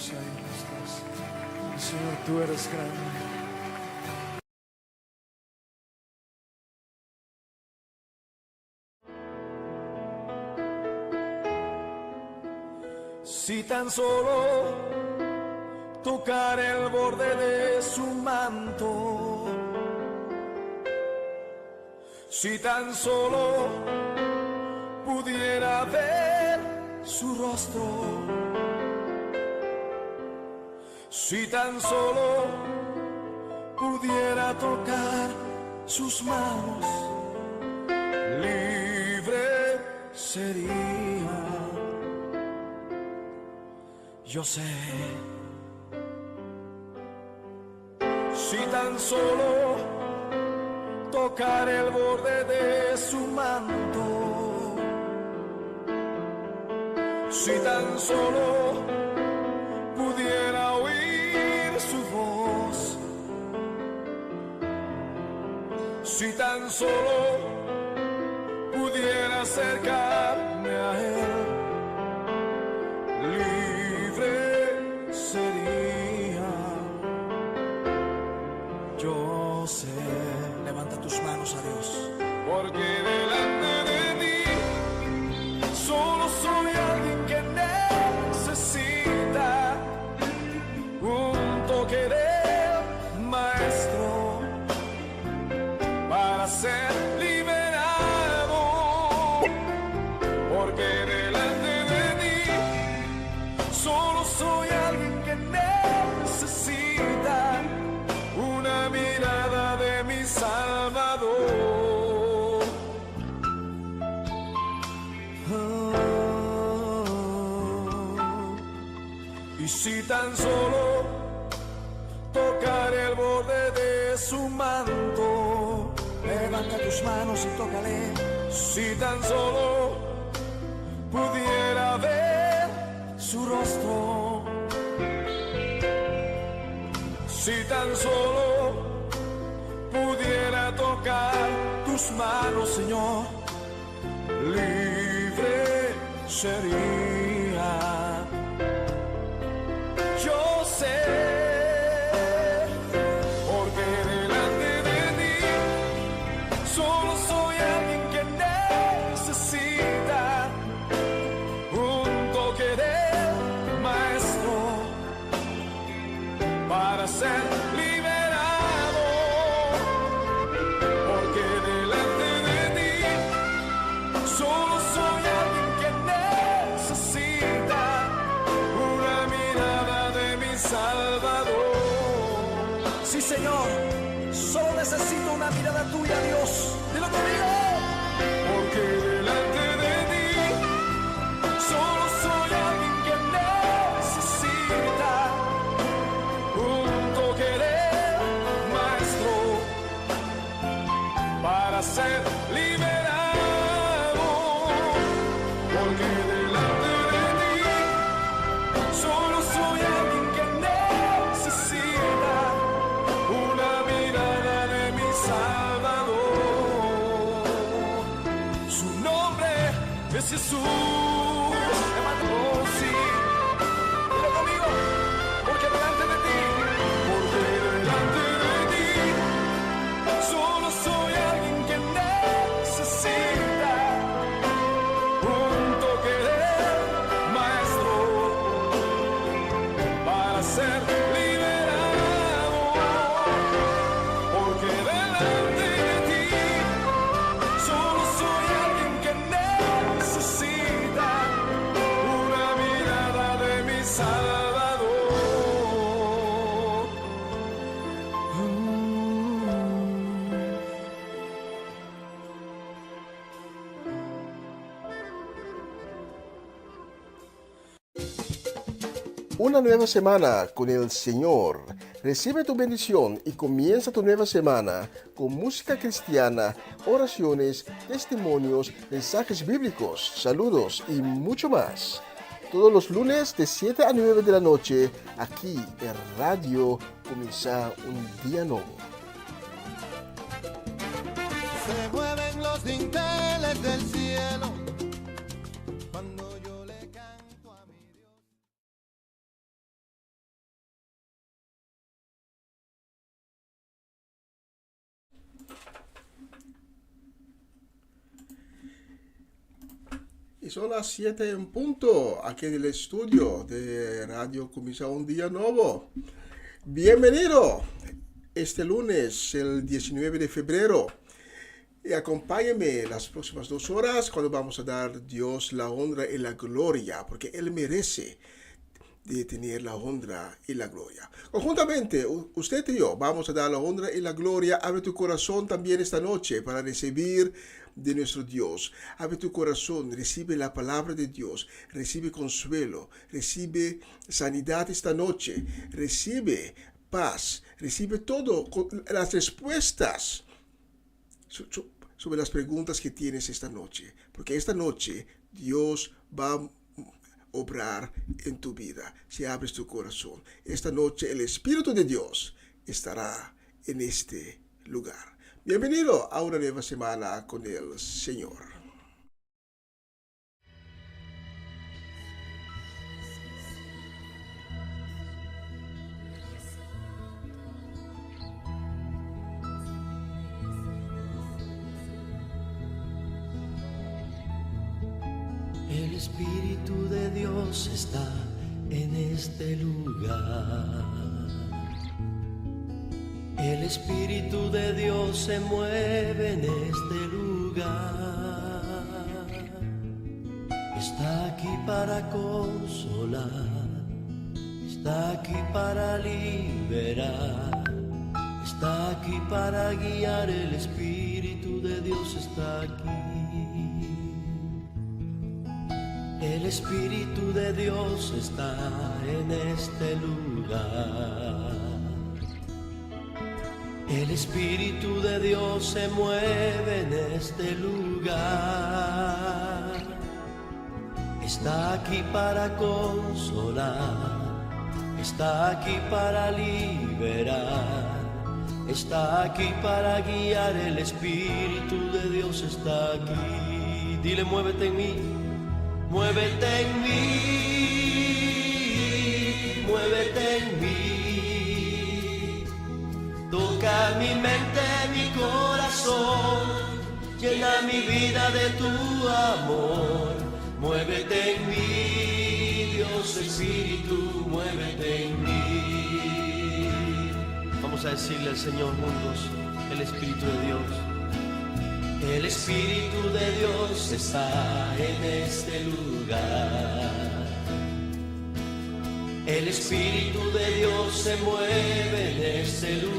manos ahí los dos. Señor, tú eres grande. Si tan solo tocar el borde de su manto, si tan solo pudiera ver su rostro, si tan solo pudiera tocar sus manos, libre sería. Yo sé, si tan solo tocar el borde de su manto, si tan solo pudiera oír su voz, si tan solo pudiera acercarme a él, libre sería. Yo sé. Levanta tus manos a Dios. Porque delante de ti solo soy alguien que necesita un toque del Maestro para ser liberado. Porque delante de ti solo soy alguien que necesita una mirada de mi Salvador. Y si tan solo tocar el borde de su manto, levanta tus manos y tócale. Si tan solo pudiera ver su rostro, si tan solo pudiera tocar tus manos, Señor, libre sería. Yo sé, porque delante de ti solo soy alguien que necesita un toque del Maestro para ser liberado. Porque delante de ti solo soy alguien que necesita una mirada de mi Salvador. Sí, Señor, solo necesito una mirada tuya, Dios. Dilo conmigo. Porque delante de ti solo soy alguien que necesita un toque del Maestro para ser liberado. Porque delante de ti solo soy alguien que necesita una mirada de mi Salvador. Su nombre es Jesús. Oh, sí. Dilo conmigo. Porque delante de ti solo soy alguien que necesita un toque del Maestro para ser liberado. Porque delante de ti solo soy alguien que necesita una mirada de mi Salvador. Una nueva semana con el Señor. Recibe tu bendición y comienza tu nueva semana con música cristiana, oraciones, testimonios, mensajes bíblicos, saludos y mucho más. Todos los lunes de 7 a 9 de la noche, aquí en Radio Comienza un Día Nuevo. Se mueven los dinteles del cielo Y son las 7 en punto, aquí en el estudio de Radio Comienza un Día Nuevo. Bienvenido este lunes, el 19 de febrero. Y acompáñame las próximas 2 horas cuando vamos a dar a Dios la honra y la gloria, porque Él merece de tener la honra y la gloria. Conjuntamente, usted y yo vamos a dar la honra y la gloria. Abre tu corazón también esta noche para recibir de nuestro Dios. Abre tu corazón, recibe la palabra de Dios, recibe consuelo, recibe sanidad esta noche, recibe paz, recibe todo, las respuestas sobre las preguntas que tienes esta noche. Porque esta noche Dios va a obrar en tu vida si abres tu corazón. Esta noche el Espíritu de Dios estará en este lugar. Bienvenido a una nueva semana con el Señor. El Espíritu de Dios está en este lugar. El Espíritu de Dios se mueve en este lugar. Está aquí para consolar, está aquí para liberar, está aquí para guiar. El Espíritu de Dios está aquí. El Espíritu de Dios está en este lugar. El Espíritu de Dios se mueve en este lugar. Está aquí para consolar, está aquí para liberar, está aquí para guiar. El Espíritu de Dios está aquí. Dile, muévete en mí, muévete en mí, muévete en mí. Toca mi mente, mi corazón, llena mi vida de tu amor. Muévete en mí, Dios Espíritu, muévete en mí. Vamos a decirle al Señor juntos, el Espíritu de Dios. El Espíritu de Dios está en este lugar. El Espíritu de Dios se mueve en este lugar.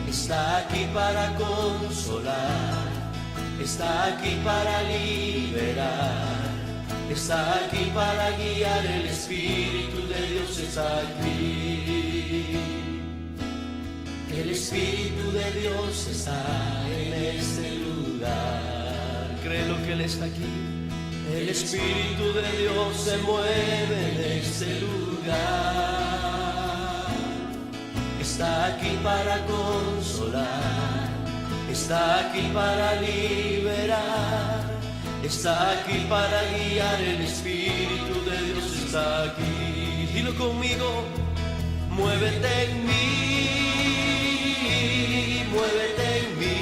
Está aquí para consolar, está aquí para liberar, está aquí para guiar. El Espíritu de Dios está aquí. El Espíritu de Dios está en este lugar. Créelo que Él está aquí. El Espíritu de Dios se mueve en este lugar. Está aquí para consolar, está aquí para liberar, está aquí para guiar. El Espíritu de Dios está aquí. Dilo conmigo, muévete en mí, muévete en mí.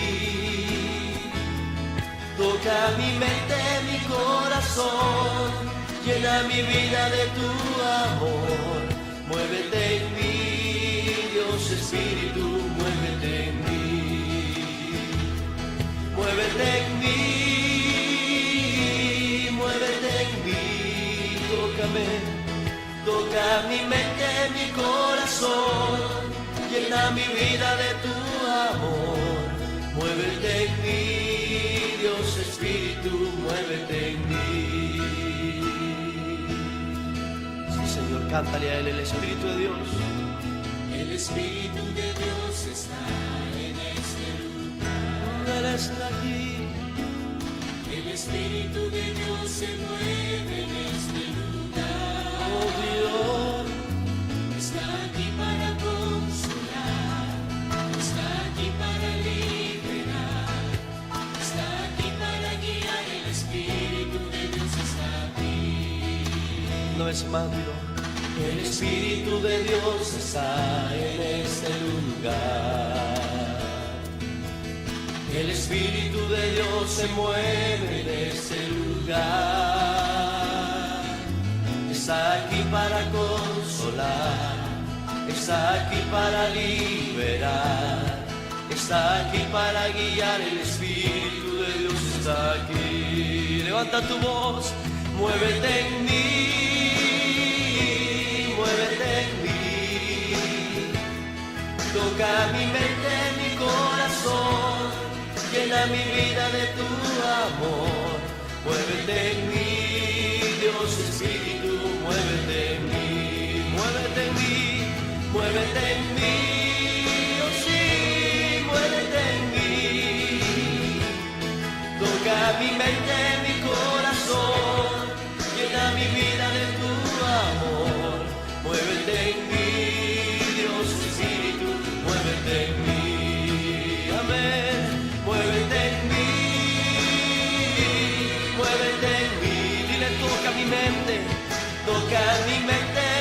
Toca mi mente, mi corazón, llena mi vida de tu amor. Muévete en mí, Dios Espíritu, muévete en mí. Muévete en mí, muévete en mí. Tócame, toca mi mente, mi corazón, llena mi vida de tu amor. Muévete en mí, Dios Espíritu, muévete en mí. Sí, Señor, cántale a Él, el Espíritu de Dios. El Espíritu de Dios está en este lugar. Él está aquí. El Espíritu de Dios se mueve en este lugar. Oh Dios, está aquí para consolar, está aquí para liberar, está aquí para guiar. El Espíritu de Dios está aquí. no es más, dilo. El Espíritu de Dios está en este lugar. el Espíritu de Dios se mueve en este lugar. Está aquí para consolar, está aquí para liberar, está aquí para guiar, el Espíritu de Dios está aquí. Levanta tu voz, muévete en mí, muévete en mí. Toca mi mente, mi corazón, llena mi vida de tu amor. Muévete en mí, Dios Espíritu, muévete en mí, muévete en mí, muévete en mí, oh sí, muévete en mí. Toca mi mente, mi corazón, llena mi vida de tu amor. Muévete en mí, Dios Espíritu, muévete en mí, amén. Muévete en mí, muévete en mí. Dile, toca mi mente,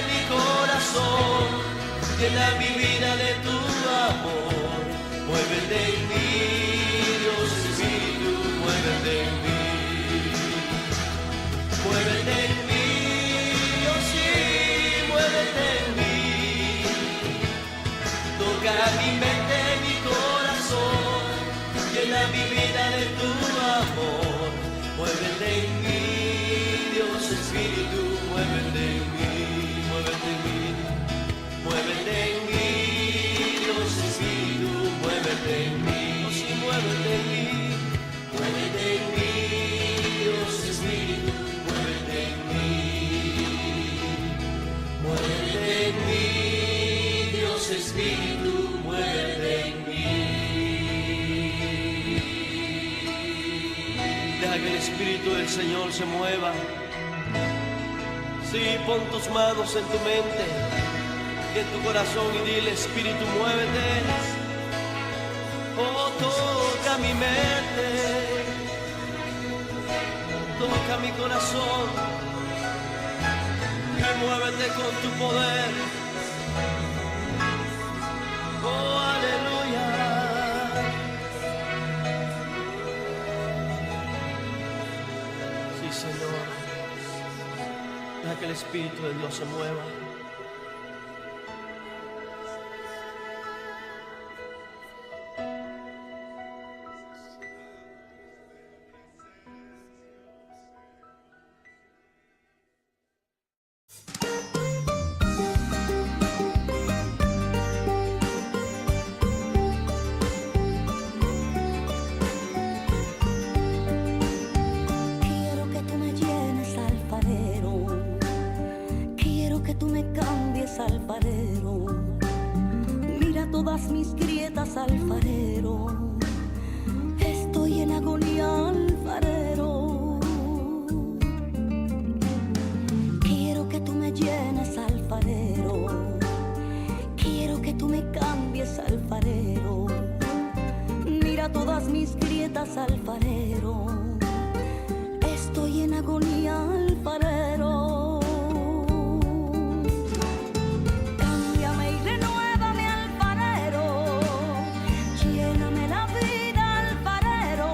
mi corazón, llena mi vida de tu amor. Muévete en mí, Dios Espíritu, muévete en mí. Muévete en mí, oh sí, muévete en mí. Toca mi mente, mi corazón, llena mi vida de tu amor. Muévete en mí, Dios Espíritu, muévete en mí, muévete en mí, muévete en mí, Dios Espíritu, muévete en mí, oh sí, muévete en mí, muévete en mí, Dios Espíritu, muévete en mí, muévete en mí, Dios Espíritu, muévete en mí. Deja que el Espíritu del Señor se mueva. Sí, pon tus manos en tu mente y en tu corazón y dile, Espíritu, muévete. Oh, toca mi mente, toca mi corazón y muévete con tu poder. Oh, aleluya. Sí, Señor. Deja que el Espíritu de Dios se mueva. Quiero que tú me llenes, alfarero. Quiero que tú me cambies, alfarero. Mira todas mis grietas, alfarero. Estoy en agonía, alfarero. Quiero que tú me llenes, alfarero. Quiero que tú me cambies, alfarero. Mira todas mis grietas, alfarero. Estoy en agonía, alfarero. Cámbiame y renuévame, alfarero. Lléname la vida, alfarero.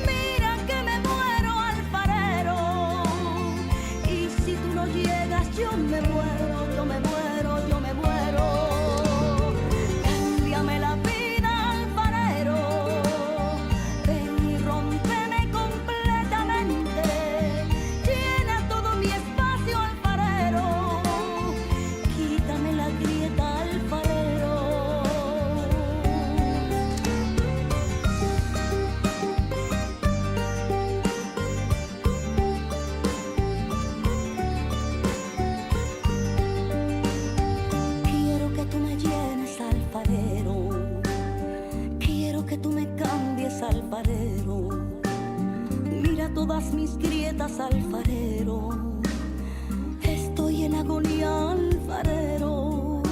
Mira que me muero, alfarero. Y si tú no llegas, yo me muero, yo me muero, yo me muero. Cámbiame la vida, alfarero. Ven y rómpeme completamente. Llena todo mi espacio, alfarero. Quítame la grieta, alfarero. Quiero que tú me llenes, alfarero. Quiero que tú me cambies, alfarero. Mira todas mis grietas, alfarero. Estoy en agonía, alfarero.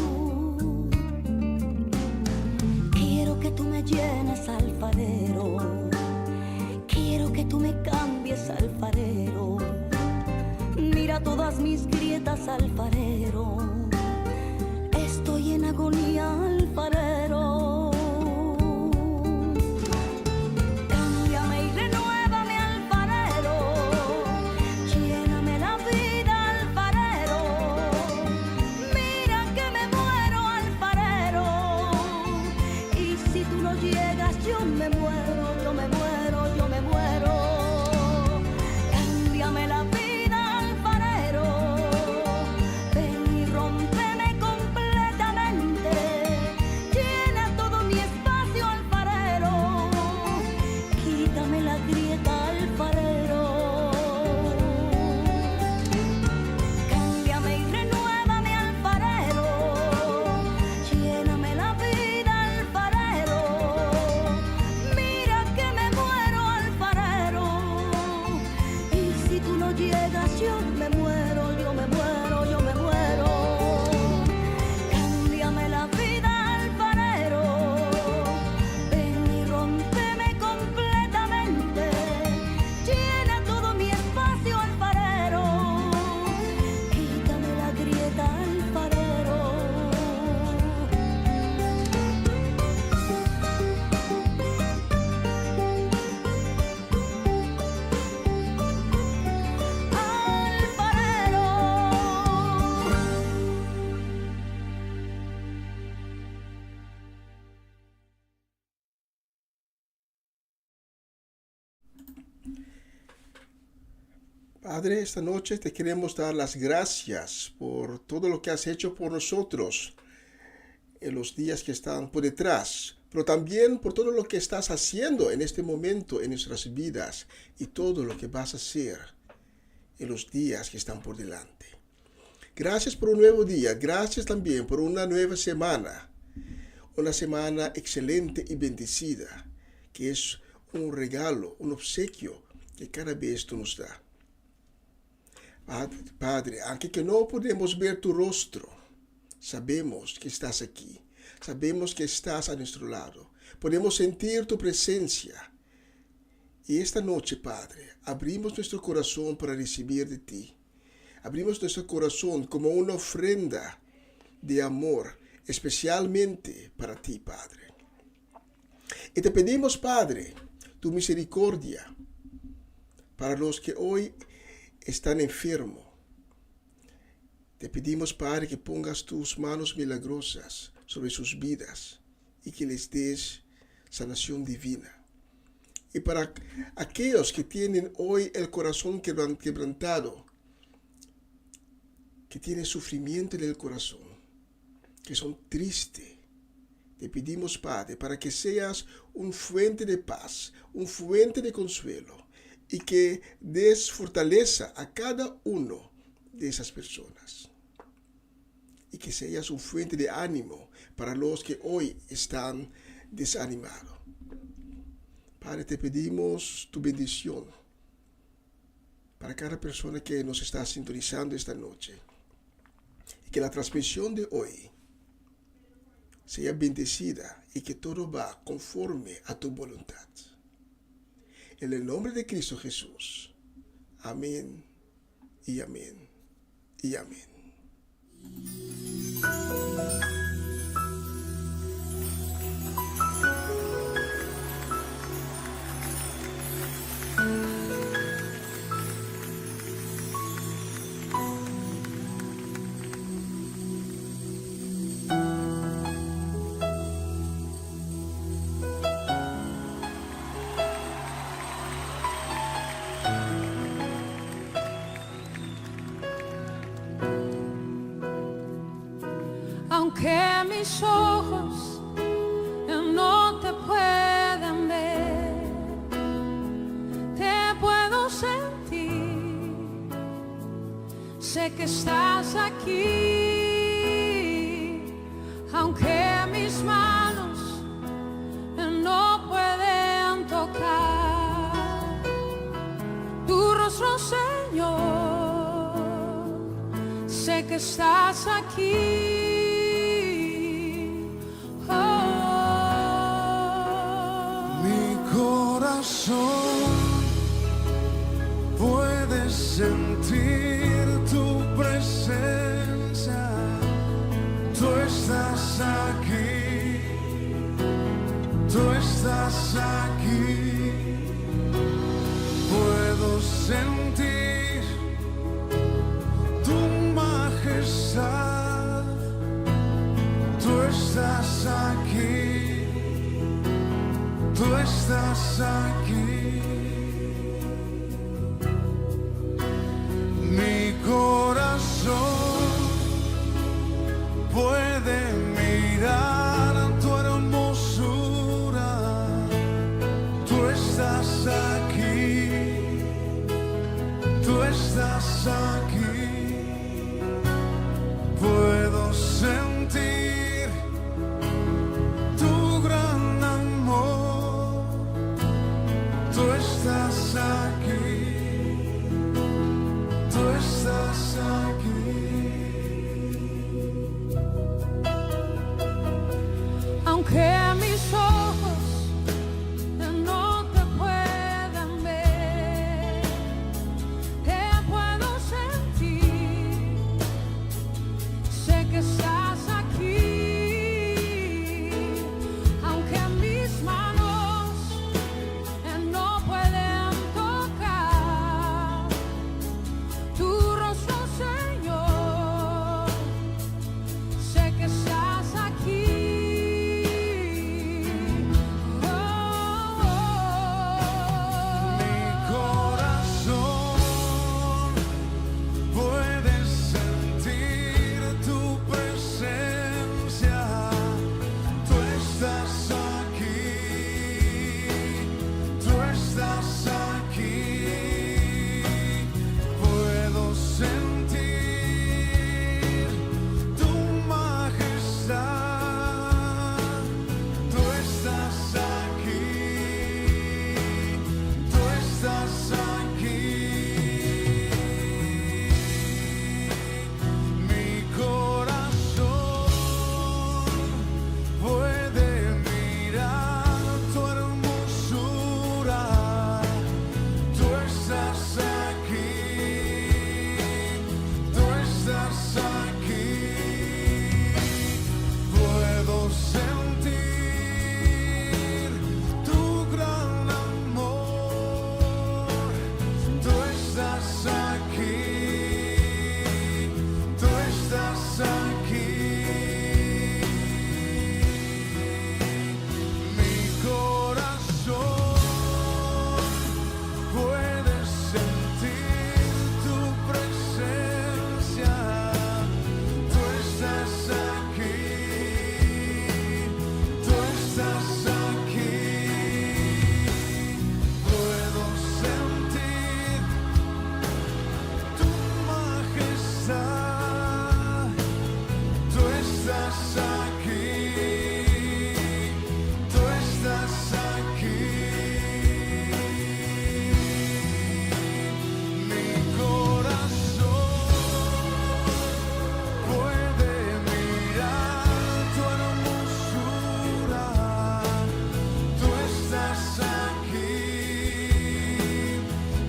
Quiero que tú me llenes, alfarero. Quiero que tú me cambies, alfarero. Mira todas mis grietas, alfarero. Estoy en agonía, alfarero. Padre, esta noche te queremos dar las gracias por todo lo que has hecho por nosotros en los días que están por detrás, pero también por todo lo que estás haciendo en este momento en nuestras vidas y todo lo que vas a hacer en los días que están por delante. Gracias por un nuevo día, gracias también por una nueva semana, una semana excelente y bendecida, que es un regalo, un obsequio que cada vez tú nos das. Padre, aunque que no podemos ver tu rostro, sabemos que estás aquí, sabemos que estás a nuestro lado, podemos sentir tu presencia. Y esta noche, Padre, abrimos nuestro corazón para recibir de ti. Abrimos nuestro corazón como una ofrenda de amor, especialmente para ti, Padre. Y te pedimos, Padre, tu misericordia para los que hoy están enfermos. Te pedimos, Padre, que pongas tus manos milagrosas sobre sus vidas y que les des sanación divina. Y para aquellos que tienen hoy el corazón quebrantado, que tienen sufrimiento en el corazón, que son tristes, te pedimos, Padre, para que seas un fuente de paz, un fuente de consuelo, y que des fortaleza a cada uno de esas personas. Y que seas un fuente de ánimo para los que hoy están desanimados. Padre, te pedimos tu bendición para cada persona que nos está sintonizando esta noche. Y que la transmisión de hoy sea bendecida y que todo va conforme a tu voluntad. En el nombre de Cristo Jesús. Amén y amén y amén. Aunque mis ojos no te puedan ver, te puedo sentir. Sé que estás aquí, aunque mis manos no pueden tocar tu rostro, Señor. Sé que estás aquí. Puedes sentir tu presencia, tú estás aquí, tú estás aquí. Puedo sentir tu majestad, tú estás aquí, tú estás aquí. Mi corazón puede mirar tu hermosura, tú estás aquí, tú estás aquí. Puedo sentir tu gran amor, tú estás estás aquí, tú estás aquí, puedo sentir tu majestad, tú estás aquí, tú estás aquí. Mi corazón puede mirar tu hermosura, tú estás aquí, tú estás aquí, puedo sentir tu gran amor, tú estás aquí, tú estás aquí. Mi corazón puede sentir tu presencia, tú estás aquí, tú estás aquí, puedo sentir tu majestad, tú estás aquí, tú estás aquí. Mi corazón puede mirar tu hermosura, tú estás aquí,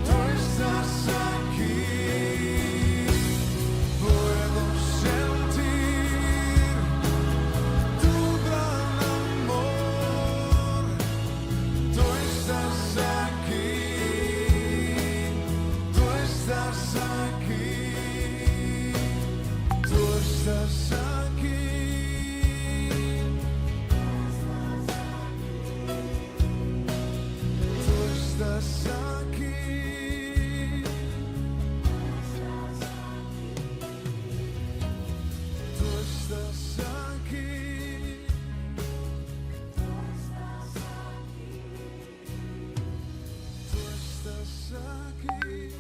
tú estás aquí, puedo sentir tu gran amor, tú estás aquí, tú estás aquí, tú estás aquí. Tú estás aquí, tú estás aquí, tú estás aquí.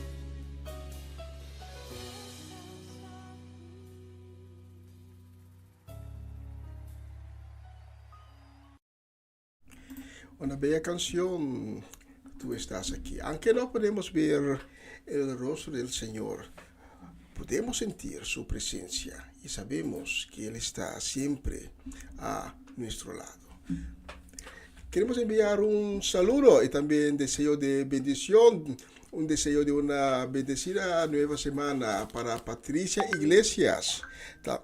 Una bella canción, tú estás aquí. Aunque no podemos ver el rostro del Señor, podemos sentir su presencia y sabemos que Él está siempre a nuestro lado. Queremos enviar un saludo y también deseo de bendición, un deseo de una bendecida nueva semana para Patricia Iglesias,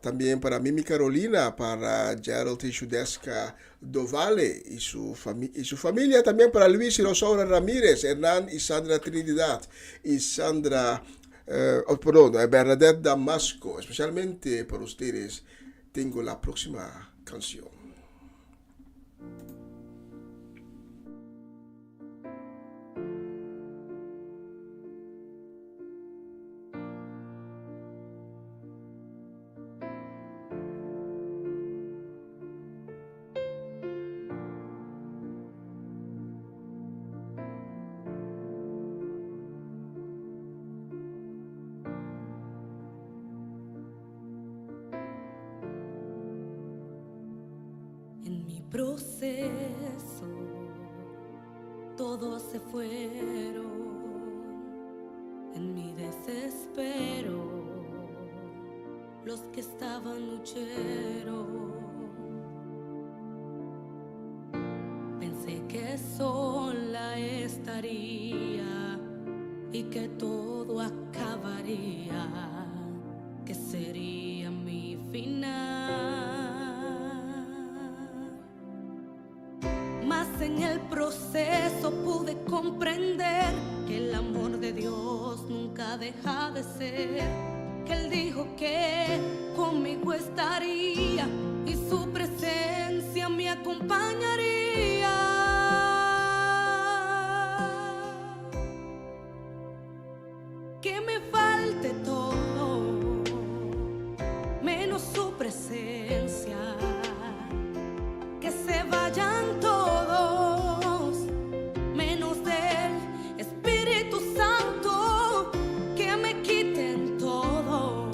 también para Mimi Carolina, para Gerald Teixudesca Dovale y su familia, también para Luis y Rosaura Ramírez, Hernán y Sandra Trinidad y Sandra, Bernadette Damasco. Especialmente para ustedes tengo la próxima canción. En mi proceso todos se fueron, en mi desespero los que estaban lucheros. Pensé que sola estaría y que todo acabaría, que sería mi final. Mas en el proceso pude comprender que el amor de Dios nunca deja de ser, que Él dijo que conmigo estaría y su presencia me acompañaría. Que me falte todo, menos su presencia, que se vayan todos, menos del Espíritu Santo, que me quiten todo.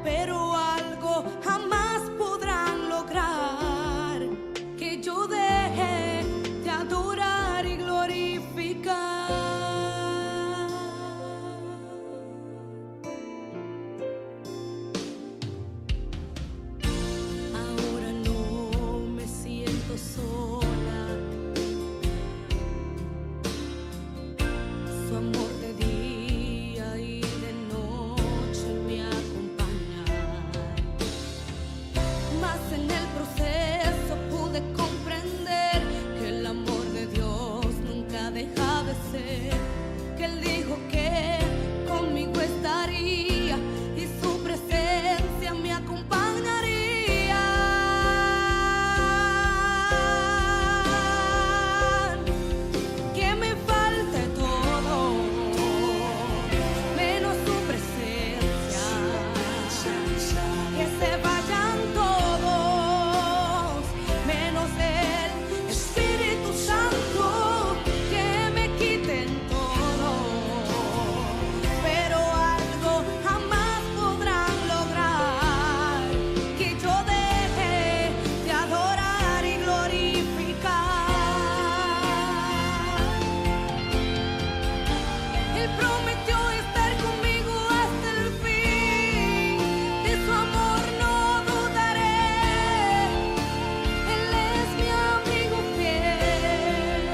Pero algo jamás podrán lograr, que yo deje de adorar y glorificar. Ahora no me siento sola, su amor de día y de noche me acompaña. Mas en el proceso pude comprender que el amor de Dios nunca deja de ser, que Él dijo que conmigo estaría y su presencia me acompañaría. Que me falte todo, menos su presencia. Que se vayan todos, menos el Espíritu Santo, que me quiten todo. Pero algo jamás podrán lograr, que yo deje de adorar y glorificar. Él prometió estar conmigo hasta el fin, de su amor no dudaré. Él es mi amigo fiel.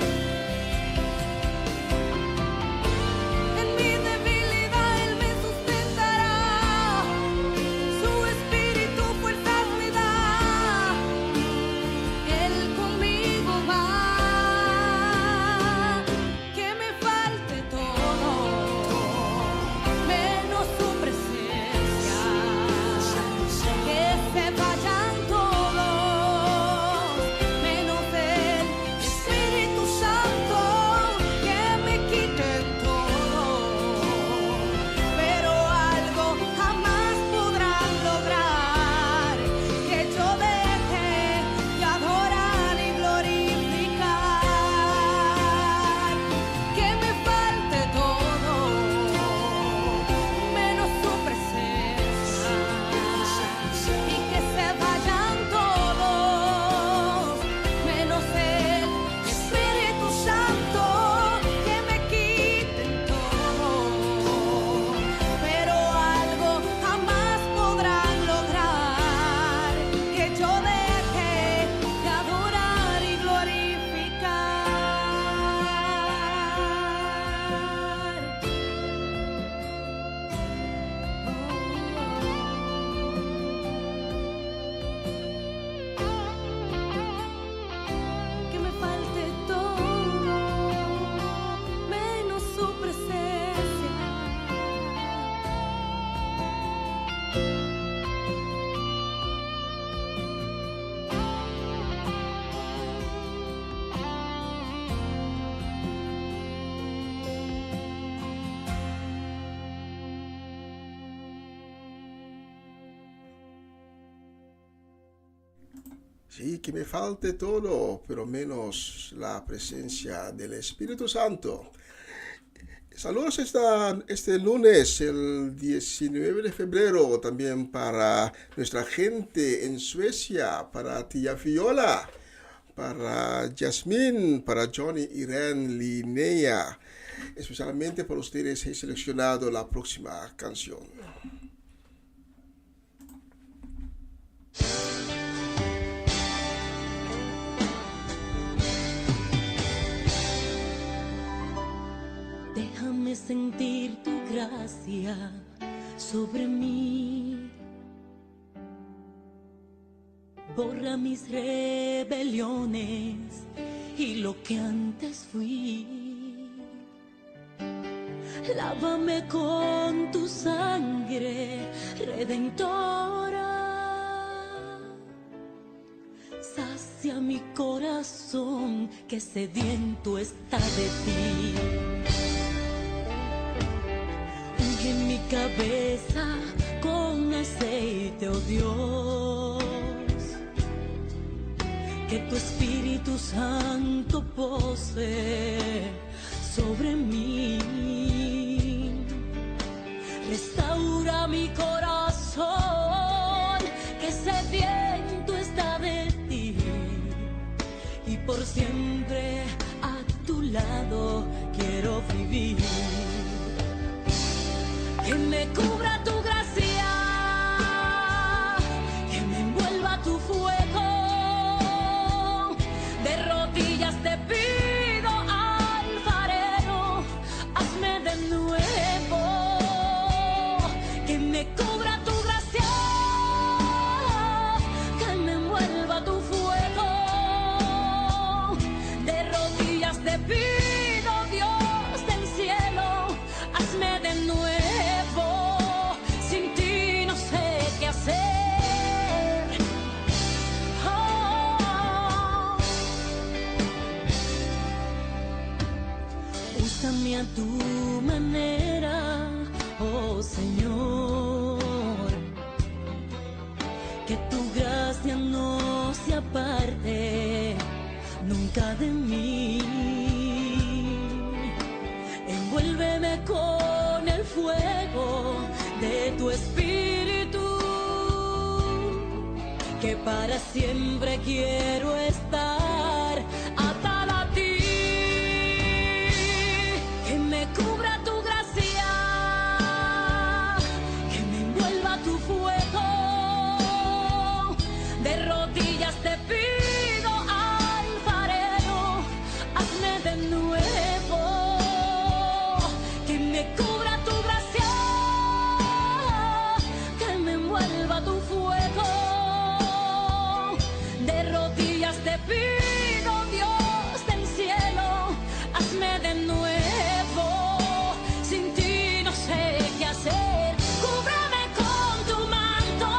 En mi debilidad Él me sustentará, su espíritu fuerzas me da. Él conmigo va. Que me falte todo, menos su presencia. Que se vayan todos, menos el Espíritu Santo, que me quiten todo. Pero algo jamás podrán lograr, que yo deje de adorar y glorificar. Que me falte todo, menos su presencia. Y que se vayan todos, menos el Espíritu Santo, que me quiten todo. Pero algo jamás podrán lograr, que yo deje de adorar y glorificar. Que me falte todo, menos su presencia. Sí, que me falte todo, pero menos la presencia del Espíritu Santo. Saludos este lunes, el 19 de febrero, también para nuestra gente en Suecia, para tía Fiola, para Yasmín, para Johnny, Irene, Linnea. Especialmente para ustedes he seleccionado la próxima canción. Déjame sentir tu gracia sobre mí. Borra mis rebeliones y lo que antes fui. Lávame con tu sangre redentora. Sacia mi corazón que sediento está de ti. Unge mi cabeza con aceite, oh Dios, que tu Espíritu Santo posee sobre mí. Restaura mi corazón, que sediento está de ti, y por siempre a tu lado quiero vivir. Que me cubra tu gracia, que me envuelva tu fuego. De rodillas te pido, alfarero, hazme de nuevo. Que me cubra tu gracia, que me envuelva tu fuego. De rodillas te pido, Dios del cielo, hazme de nuevo. Sin ti no sé qué hacer. Oh. Úsame a tu manera, oh Señor, que tu gracia no se aparte nunca de mí. Envuélveme con el fuego de tu Espíritu, que para siempre quiero estar atada a ti. Que me cubra tu gracia, que me envuelva tu fuego. De rodillas te pido, alfarero, hazme de nuevo. Que me cubra tu gracia, que me envuelva tu fuego. De rodillas te pido, Dios del cielo, hazme de nuevo. Sin ti no sé qué hacer. Cúbreme con tu manto,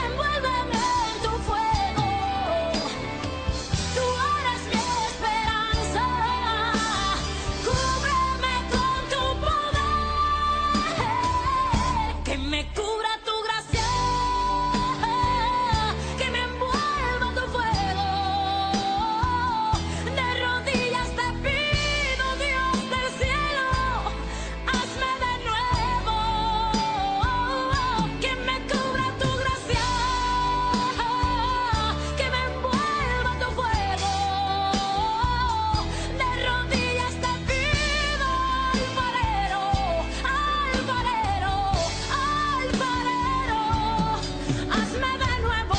envuélveme en tu fuego. Tú eres mi esperanza. Cúbreme con tu poder. Que me cubra tu gracia, que me envuelva tu fuego. De rodillas te pido, Dios del cielo, hazme de nuevo. Que me cubra tu gracia, que me envuelva tu fuego. De rodillas te pido, alfarero, alfarero, alfarero, hazme de nuevo.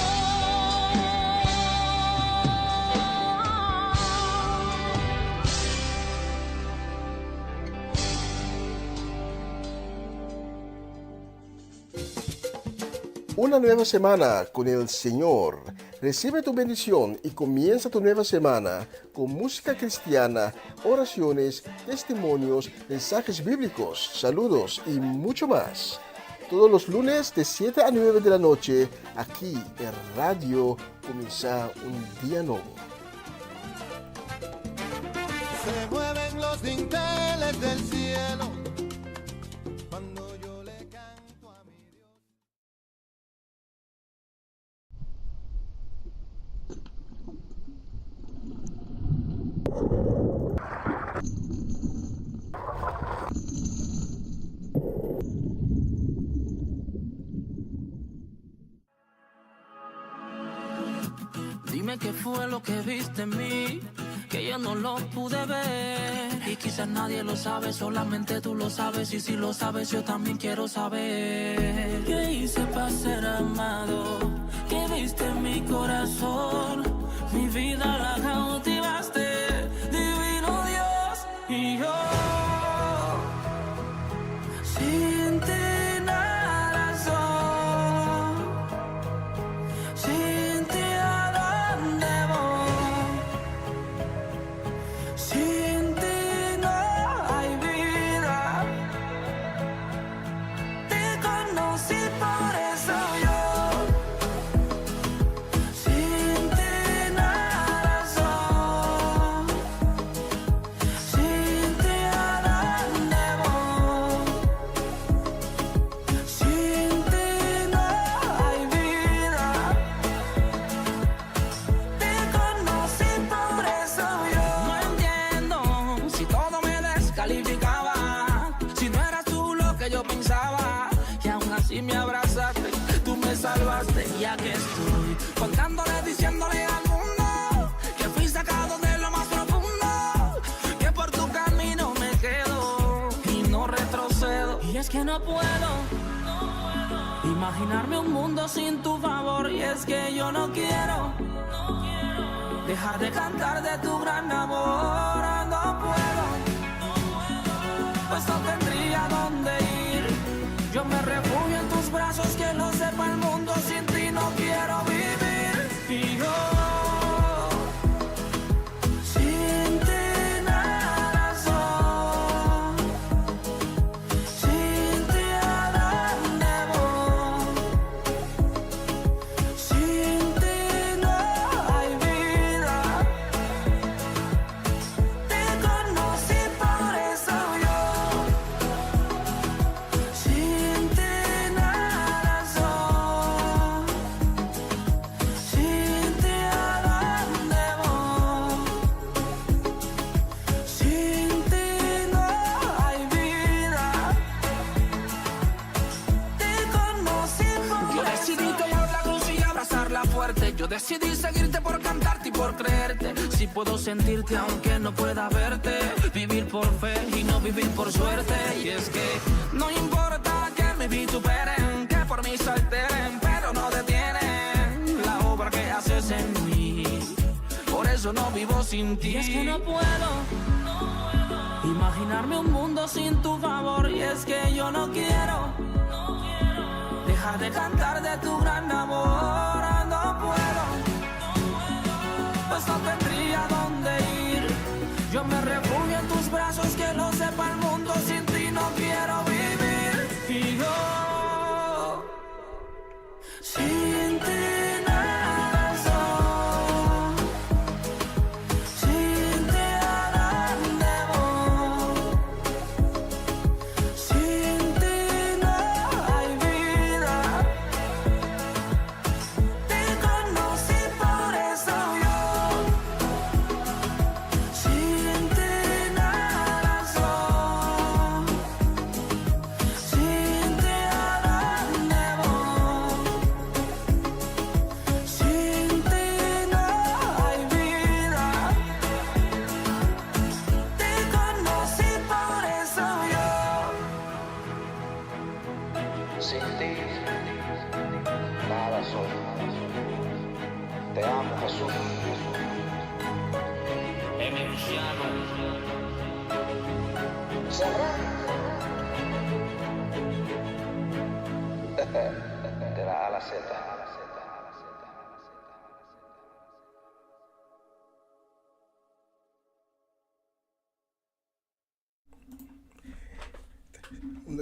Una nueva semana con el Señor. Recibe tu bendición y comienza tu nueva semana con música cristiana, oraciones, testimonios, mensajes bíblicos, saludos y mucho más. Todos los lunes de 7 a 9 de la noche, aquí en Radio Comienza un Día Nuevo. Se mueven los dinteles del cielo cuando yo le canto a mi Dios. Dime qué fue lo que viste en mí, que yo no lo pude ver. Y quizás nadie lo sabe, solamente tú lo sabes. Y si lo sabes, yo también quiero saber. ¿Qué hice para ser amado? ¿Qué viste en mi corazón? Mi vida la cautivaste, divino Dios. Y yo sin ti nada soy. Sin ti a dónde voy. Sin ti no hay vida. Te conocí, por eso yo sin ti Y aquí estoy, contándole, diciéndole al mundo que fui sacado de lo más profundo, que por tu camino me quedo y no retrocedo. Y es que no puedo imaginarme un mundo sin tu favor. Y es que yo no quiero dejar de cantar de tu gran amor. No puedo, pues no tendría dónde ir. Yo me refugio en tus brazos, que lo sepa el mundo. Sin ti no quiero vivir. Y yo sin ti nada soy. Sin ti a dónde voy. Sin ti no hay vida. Te conocí, por eso yo sin ti nada soy. Sin ti a dónde voy. Sin ti no hay vida. Te conocí, por yo decidí tomar la cruz y abrazarla fuerte. Yo decidí seguirte por cantarte y por creerte. Si puedo sentirte aunque no pueda verte. Vivir por fe y no vivir por suerte. Y es que no importa que me vituperen, que por mí se alteren, pero no detienen la obra que haces en mí. Por eso no vivo sin ti. Y es que no puedo imaginarme un mundo sin tu favor. Y es que yo no quiero dejar de cantar de tu gran amor. No puedo, pues no tendría dónde ir. Yo me refugio en tus brazos, que lo sepa el mundo. Sin ti no quiero vivir. Y yo sin ti nada soy. Sin ti a dónde voy. Sin ti no hay vida. Te conocí, por eso yo sin ti nada soy. Sin ti a dónde voy. Sin ti no hay vida. Te conocí, por eso yo. Sin ti, nada soy. Te amo, Jesús. ¿Sabrá? De la A a la Z.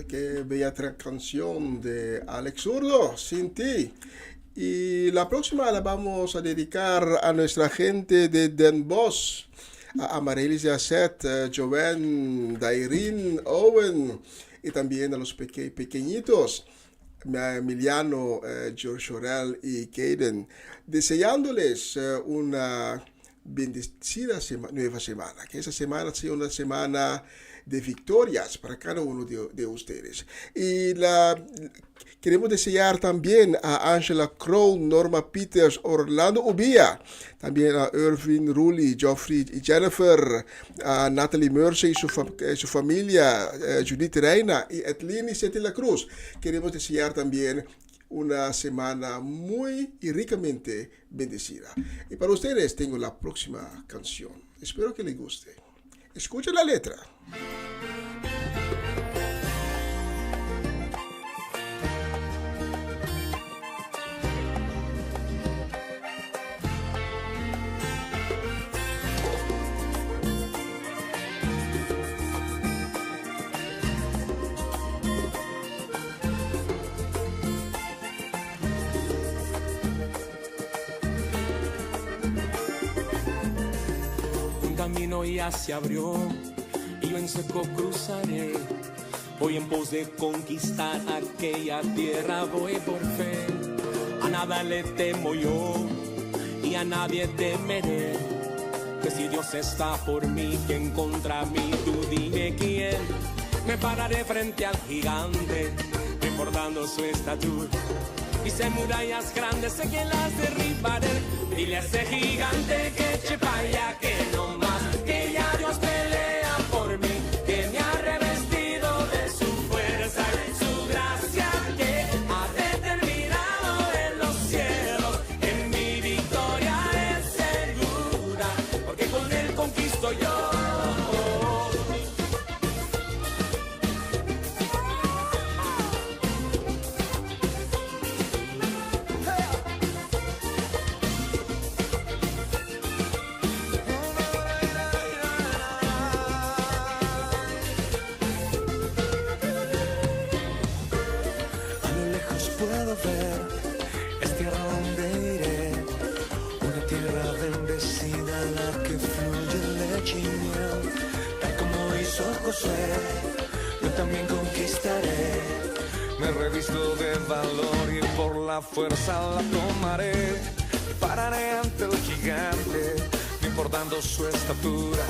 Qué bella canción de Alex Zurdo, Sin Ti. Y la próxima la vamos a dedicar a nuestra gente de Den Bosch, a Amarelis Yasset, Joanne, Dairin, Owen, y también a los pequeñitos, Emiliano, George Orel y Kaden, deseándoles una bendecida nueva semana, que esa semana sea una semana de victorias para cada uno de ustedes. Y queremos desear también a Angela Crow, Norma Peters, Orlando Ubia, también a Irvin, Rulli, Geoffrey y Jennifer, a Natalie Mercer y su familia, Judith Reina y Edlin y Seti La Cruz. Queremos desear también una semana muy y ricamente bendecida. Y para ustedes tengo la próxima canción. Espero que les guste. Escuchen la letra. Un camino ya se abrió y yo en seco cruzaré. Voy en pos de conquistar aquella tierra, voy por fe. A nada le temo yo y a nadie temeré. Que si Dios está por mí, ¿quién contra mí? Tú dime quién. Me pararé frente al gigante, recordando su estatura. Hice murallas grandes, sé que las derribaré. Dile a ese gigante que eche pa' allá, que no más, que ya Dios pelea por mí, que me ha revestido de su fuerza y su gracia, que ha determinado en los cielos que mi victoria es segura, porque con él conquisto yo. Es tierra donde iré, una tierra bendecida en la que fluye leche y miel. Tal como hizo José, yo también conquistaré. Me revisto de valor y por la fuerza la tomaré. Me pararé ante el gigante, no importando su estatura.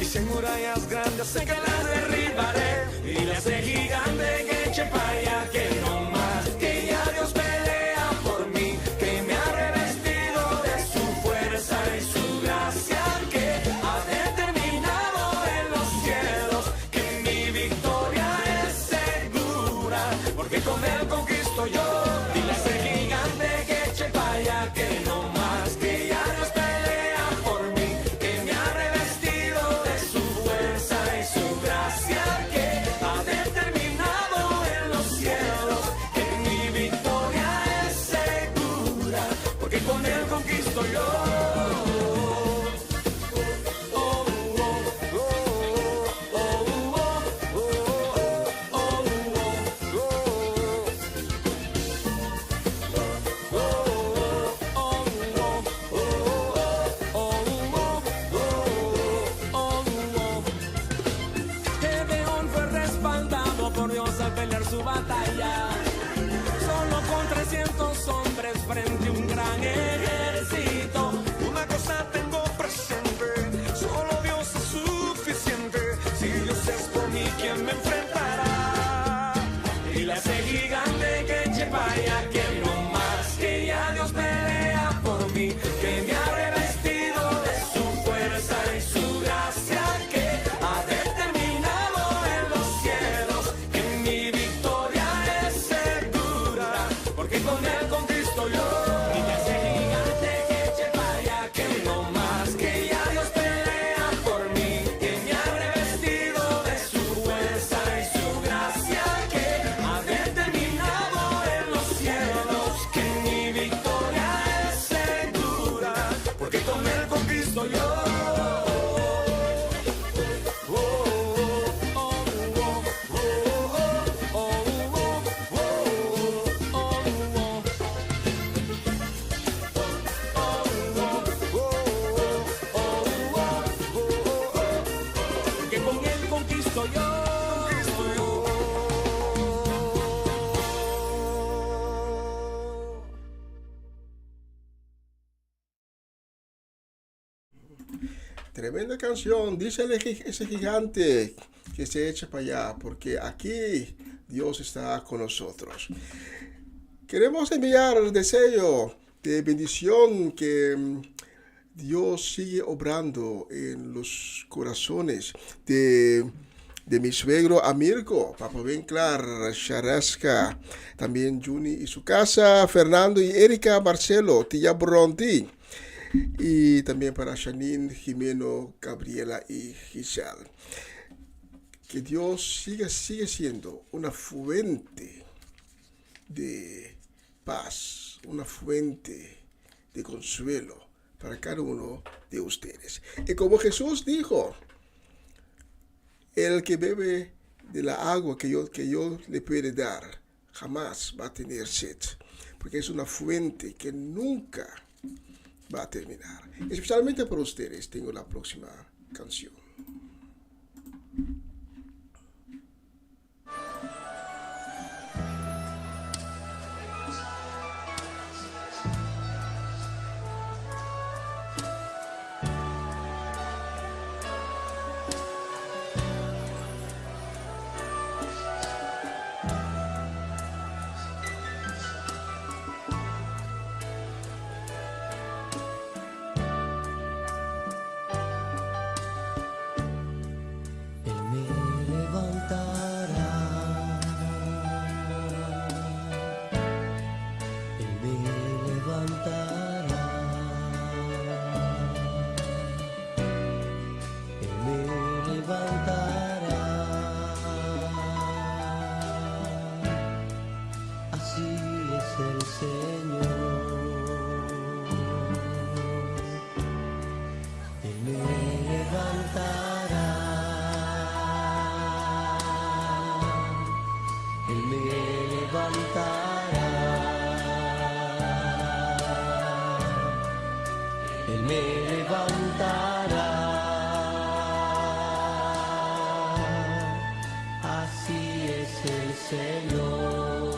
Y si hay murallas grandes, sé que las derribaré. Y le ese gigante que eche pa' allá, que no más, que ya Dios pelea por mí, que me ha revestido de su fuerza y su gracia, que ha determinado en los cielos que mi victoria es segura, porque con él conquisto yo. Dile a ese gigante que eche pa' allá, que no más, que ya Dios pelea por mí, que me ha revestido de su fuerza y su gracia, que ha determinado en los cielos que mi victoria es segura, porque con él conquisto yo. Gedeón fue respaldado por Dios al pelear su batalla, solo con 300 hombres frente a un gran ejército. Una cosa tengo presente, solo Dios es suficiente. Si Dios es por mí, ¿quién me enfrentará? Dile a ese gigante que eche pa' allá, que no más, que ya Dios pelea por mí, que me ha revestido de su fuerza y su gracia, que ha determinado en los cielos que mi victoria es segura, porque con él conquisto yo. Dile a ese gigante que eche pa' allá, que no más, que ya Dios pelea por mí, que me ha revestido de su fuerza y su gracia, que ha determinado en los cielos que mi victoria es segura, porque con él conquisto yo. Que con él conquisto yo. Tremenda canción, dice ese gigante que se echa para allá, porque aquí Dios está con nosotros. Queremos enviar el deseo de bendición que Dios sigue obrando en los corazones de mi suegro Amirko, Papa Benclar, Charasca, también Juni y su casa, Fernando y Erika Marcelo, Tía Bronti, y también para Janine, Jimeno, Gabriela y Giselle. Que Dios sigue siendo una fuente de paz, una fuente de consuelo para cada uno de ustedes. Y como Jesús dijo, el que bebe de la agua que yo le puedo dar, jamás va a tener sed, porque es una fuente que nunca va a terminar. Especialmente para ustedes tengo la próxima canción. Él me levantará. Así es el Señor.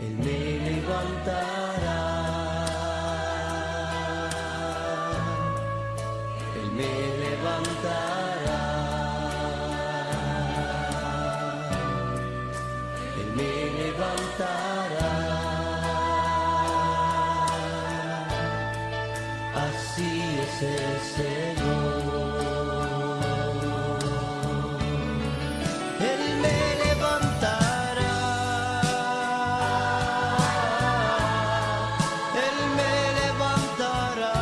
Él me levantará. Él me levantará. Él me levantará. Así es el Señor. Él me levantará. Él me levantará.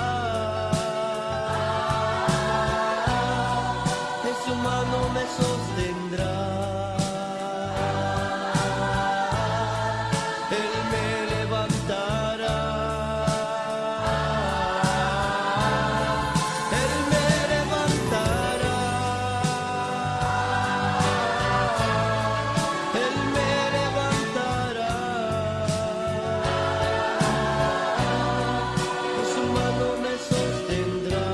En su mano me sostendrá. Él me levantará. Él me levantará. Él me levantará. En su mano me sostendrá.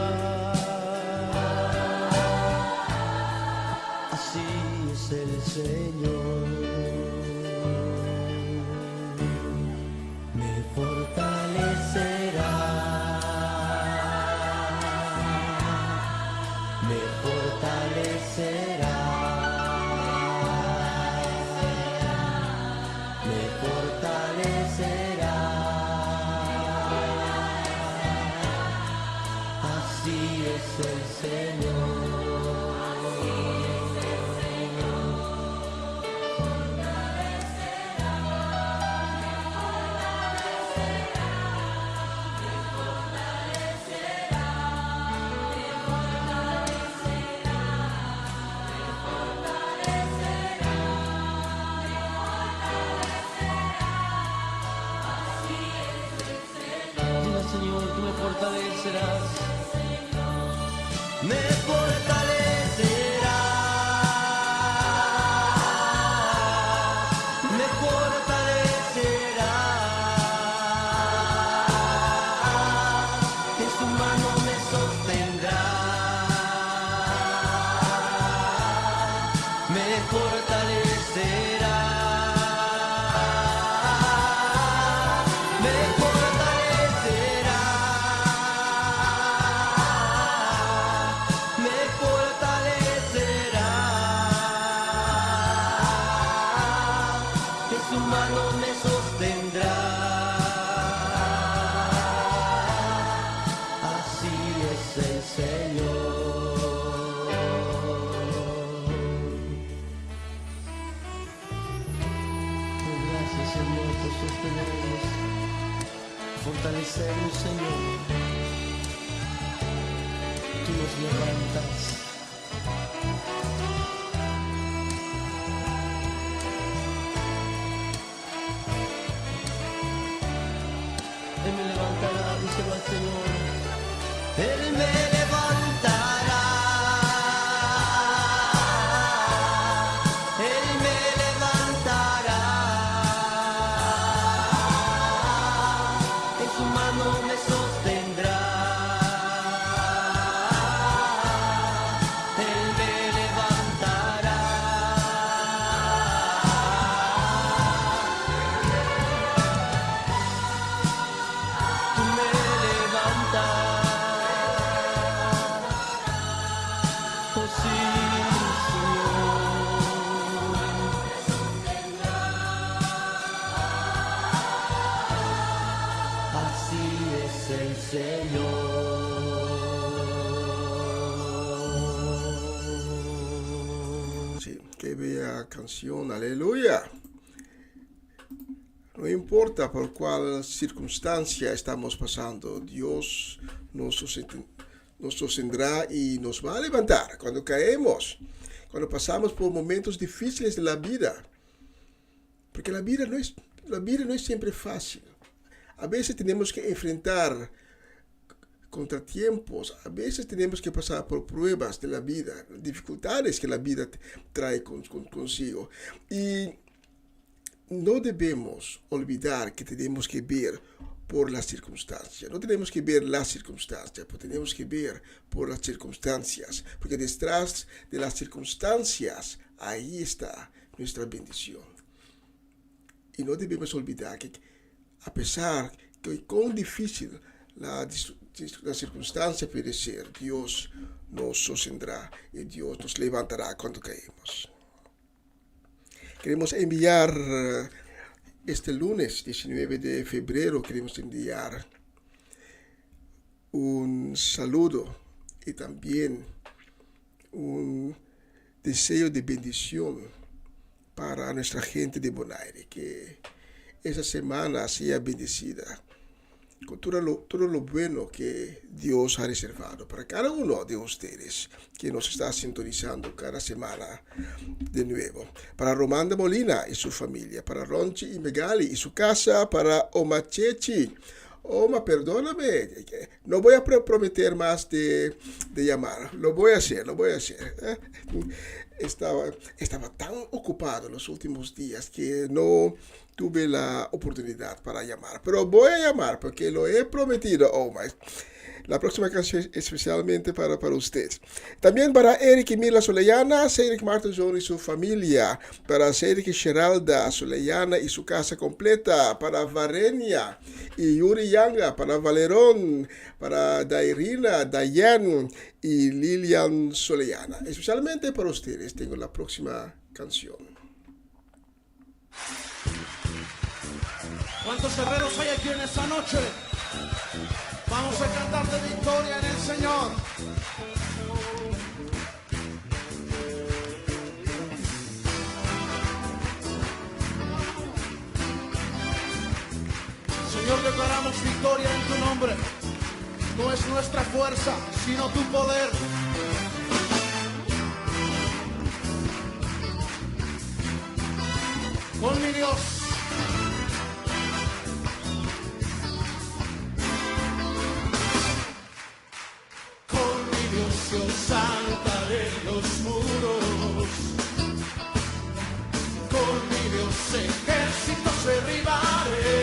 Así es el Señor. Me fortalecerá. Me fortalecerá. Me fortalecerá. Así es el Señor. Dile, Señor, tú me fortalecerás. Me fortalecerá. Me fortalecerá. En su mano me sostendrá. Me fortalecerá. Me fortalecerá. Me fortalecerá. En su mano me sostendrá. Así es el Señor. Gracias, Señor, por sostenernos, fortalecernos, Señor. Tú nos levantas. Él me levantará, díselo al Señor. Él me levantará. Él me levantará. En su mano me sostendrá. Él me levantará. Tú me levantas. Oh sí, Señor. Así es el Señor. Sí, qué bella canción, aleluya. No importa por cuál circunstancia estamos pasando, Dios nos sostendrá y nos va a levantar cuando caemos, cuando pasamos por momentos difíciles de la vida. Porque la vida no es siempre fácil. A veces tenemos que enfrentar contratiempos, a veces tenemos que pasar por pruebas de la vida, dificultades que la vida trae consigo. Y no debemos olvidar que tenemos que ver por las circunstancias. No tenemos que ver las circunstancias, pero tenemos que ver por las circunstancias. Porque detrás de las circunstancias, ahí está nuestra bendición. Y no debemos olvidar que a pesar de cuán difícil la circunstancia puede ser, Dios nos sostendrá y Dios nos levantará cuando caemos. Queremos enviar este lunes 19 de febrero, queremos enviar un saludo y también un deseo de bendición para nuestra gente de Bonaire, que esa semana sea bendecida con todo lo bueno que Dios ha reservado para cada uno de ustedes que nos está sintonizando cada semana de nuevo. Para Romanda Molina y su familia, para Ronchi y Megali y su casa, para Oma Chechi. Oma, perdóname, no voy a prometer más de llamar, lo voy a hacer. Estaba tan ocupado los últimos días que no tuve la oportunidad para llamar, pero voy a llamar porque lo he prometido. La próxima canción es especialmente para usted. También para Eric y Mila Soleyana, Cedric Martin John y su familia, para Cedric y Geralda Soleyana y su casa completa, para Varenia y Yuri Yanga, para Valerón, para Dairina, Dayan y Lilian Soleyana. Especialmente para ustedes tengo la próxima canción. ¿Cuántos guerreros hay aquí en esta noche? Vamos a cantar de victoria en el Señor. Señor, declaramos victoria en tu nombre. No es nuestra fuerza, sino tu poder. Con mi Dios. Yo saltaré los muros, con mi Dios ejércitos derribaré,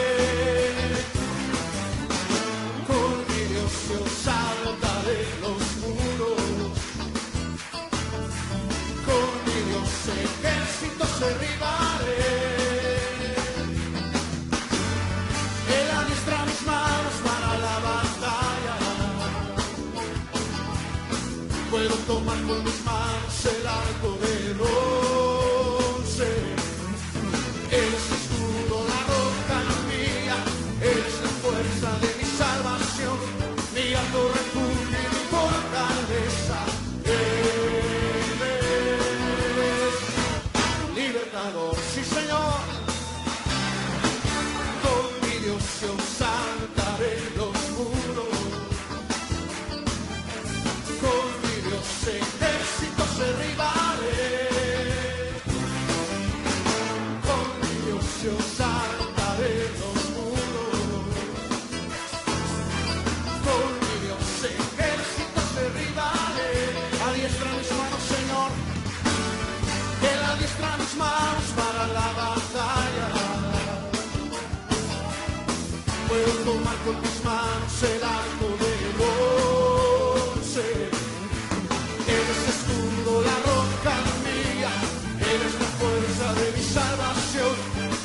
con mi Dios yo saltaré los muros, con mi Dios ejércitos derribaré, Él adiestra mis manos para la batalla. Puedo tomar con mis manos el arco de bronce. Eres mi escudo, la roca mía. Eres la fuerza de mi salvación. Mi alto refugio y mi fortaleza. Eres libertador, sí Señor. Con mi Dios yo saltaré los muros. Ejércitos derribaré, con mi Dios yo saltaré los muros, con mi Dios ejércitos derribaré. Adiestra mis manos, Señor, Él adiestra mis manos para la batalla. Puedo tomar con mis manos el arco de bronce. Eres escudo, la roca mía, eres la fuerza de mi salvación,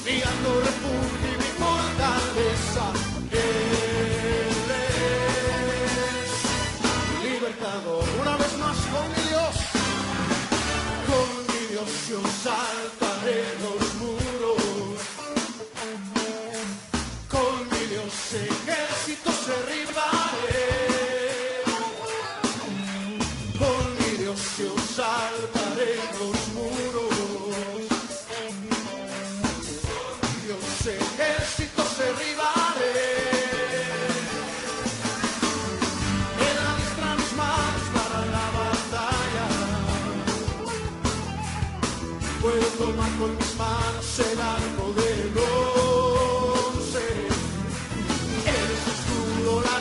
mi alto refugio y mi fortaleza. Eres libertador. Una vez más con mi Dios yo saltaré los muros, con mi Dios ejércitos derribaré. Yo saltaré los muros, Dios ejércitos derribaré. Él adiestra mis manos para la batalla. Puedo tomar con mis manos el arco de bronce. Eres escudo, la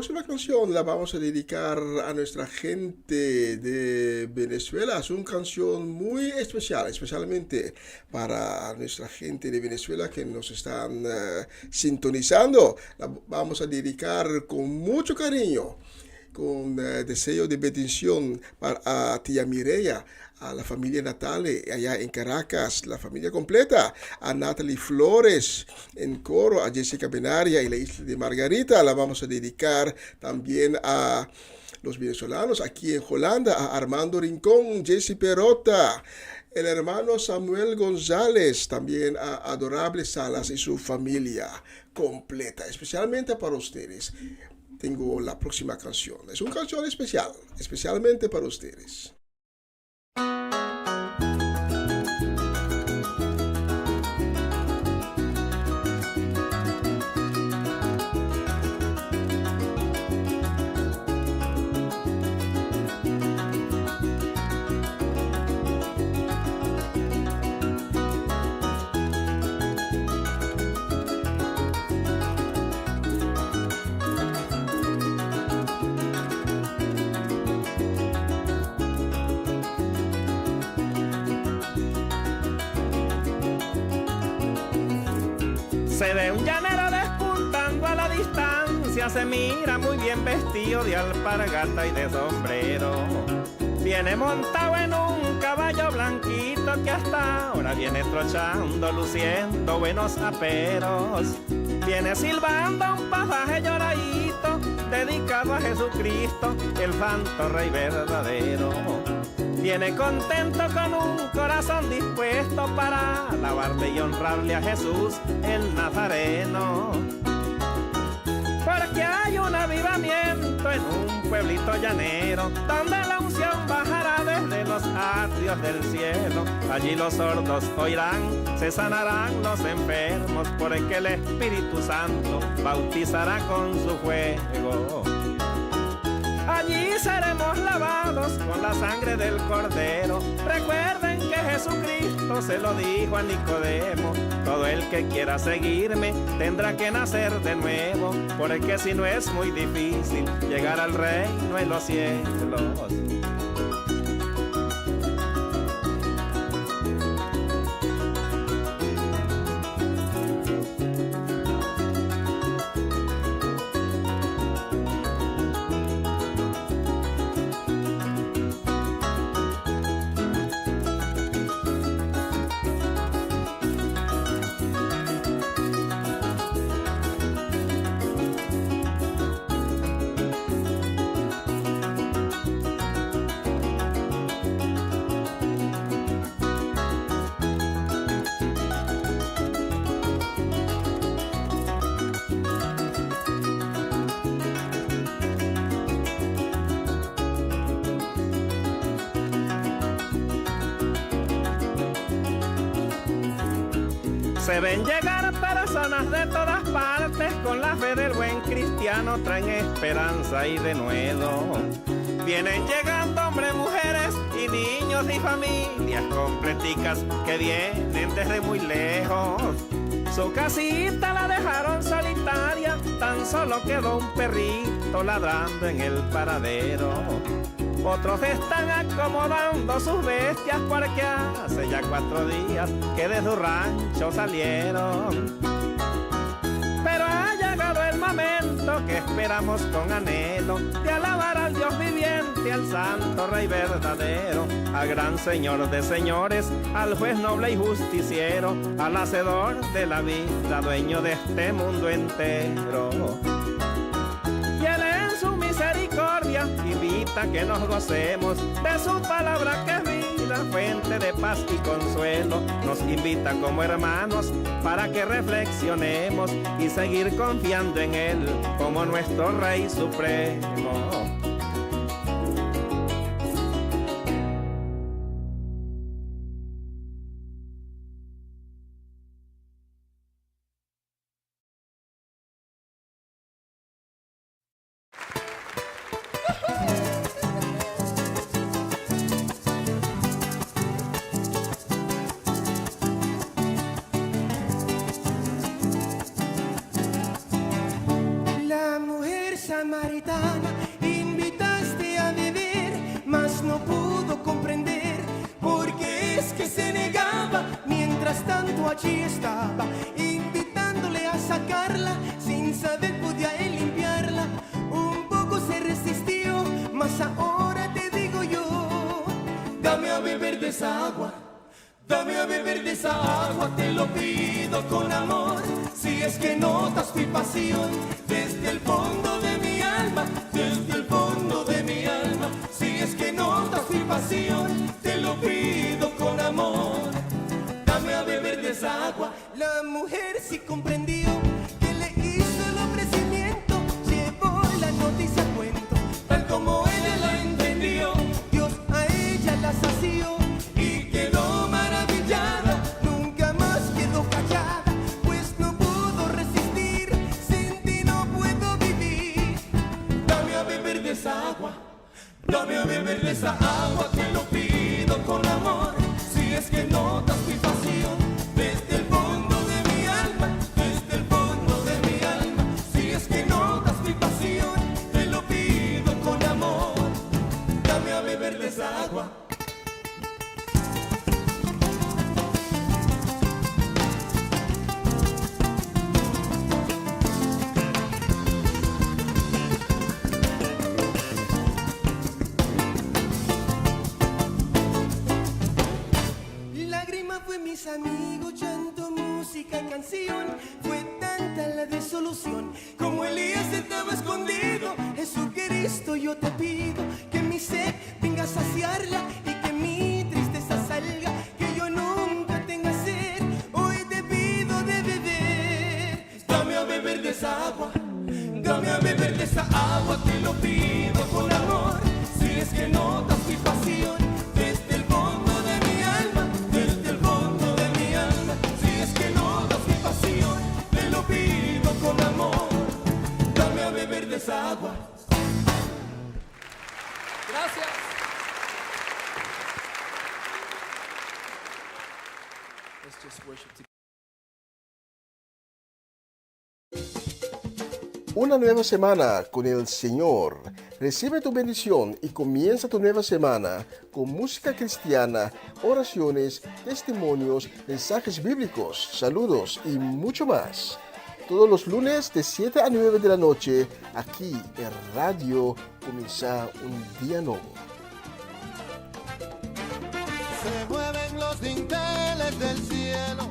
próxima canción la vamos a dedicar a nuestra gente de Venezuela. Es una canción muy especial, especialmente para nuestra gente de Venezuela que nos están sintonizando. La vamos a dedicar con mucho cariño, con deseo de bendición a tía Mireya, a la familia Natale allá en Caracas, la familia completa, a Natalie Flores en coro, a Jessica Benaria y la isla de Margarita. La vamos a dedicar también a los venezolanos aquí en Holanda, a Armando Rincón, Jessy Perota, el hermano Samuel González, también a Adorable Salas y su familia completa, especialmente para ustedes. Tengo la próxima canción. Es una canción especial, especialmente para ustedes. Se ve un llanero despuntando a la distancia, se mira muy bien vestido de alpargata y de sombrero. Viene montado en un caballo blanquito que hasta ahora viene trochando, luciendo buenos aperos. Viene silbando un pasaje lloradito, dedicado a Jesucristo, el santo rey verdadero. Viene contento con un corazón dispuesto para alabarle y honrarle a Jesús el Nazareno. Porque hay un avivamiento en un pueblito llanero, donde la unción bajará desde los atrios del cielo. Allí los sordos oirán, se sanarán los enfermos, porque el Espíritu Santo bautizará con su fuego. Allí seremos lavados con la sangre del Cordero. Recuerden que Jesucristo se lo dijo a Nicodemo: todo el que quiera seguirme tendrá que nacer de nuevo, porque si no es muy difícil llegar al reino en los cielos. Se ven llegar personas de todas partes, con la fe del buen cristiano traen esperanza y denuedo. Vienen llegando hombres, mujeres y niños y familias completicas que vienen desde muy lejos. Su casita la dejaron solitaria, tan solo quedó un perrito ladrando en el paradero. Otros están acomodando sus bestias porque hace ya 4 días que de su rancho salieron. Pero ha llegado el momento que esperamos con anhelo de alabar al Dios viviente, al santo Rey verdadero, al gran Señor de señores, al juez noble y justiciero, al hacedor de la vida, dueño de este mundo entero. Y Él en su misericordia invita a que nos gocemos de su palabra que es vida, fuente de paz y consuelo. Nos invita como hermanos para que reflexionemos y seguir confiando en Él como nuestro Rey supremo. La mujer samaritana esa agua. Dame a beber de esa agua, te lo pido con amor. Si es que notas mi pasión desde el fondo de mi alma, desde el fondo de mi alma. Si es que notas mi pasión, te lo pido con amor. Dame a beber de esa agua. La mujer sí comprendió que le hizo el ofrecimiento, llevó la noticia a cuento, tal como ella la entendió. Dios a ella la sació y quedó maravillada, nunca más quedó callada, pues no pudo resistir, sin ti no puedo vivir. Dame a beber de esa agua, dame a beber de esa agua, te lo pido con amor. Si es que notas mi pasión desde el fondo de mi alma, desde el fondo de mi alma. Si es que notas mi pasión, te lo pido con amor. Dame a beber de esa agua. Lágrima fue mis amigos, llanto, música, canción. Fue tanta la desolución, como Elías estaba escondido. Jesucristo, yo te pido que mi sed venga a saciarla y que mi tristeza salga, que yo nunca tenga sed. Hoy te pido de beber. Dame a beber de esa agua, dame a beber de esa agua, te lo pido con amor. Si es que notas mi pasión desde el fondo de mi alma, desde el fondo de mi alma. Si es que notas mi pasión, te lo pido con amor. Dame a beber de esa agua. Gracias. Una nueva semana con el Señor. Recibe tu bendición y comienza tu nueva semana con música cristiana, oraciones, testimonios, mensajes bíblicos, saludos y mucho más. Todos los lunes de 7 a 9 de la noche, aquí en Radio Comienza un Día Nuevo. Se mueven los dinteles del cielo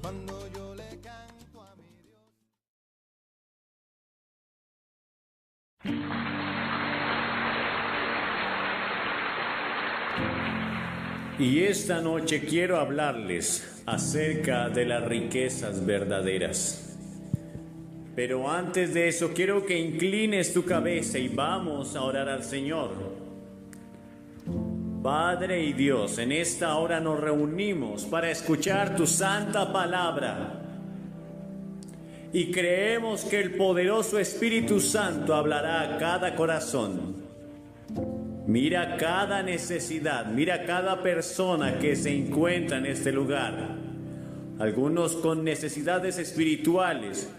cuando yo le canto a mi Dios. Y esta noche quiero hablarles acerca de las riquezas verdaderas. Pero antes de eso quiero que inclines tu cabeza y vamos a orar al Señor. Padre y Dios, en esta hora nos reunimos para escuchar tu santa palabra. Y creemos que el poderoso Espíritu Santo hablará a cada corazón. Mira cada necesidad, mira cada persona que se encuentra en este lugar. Algunos con necesidades espirituales,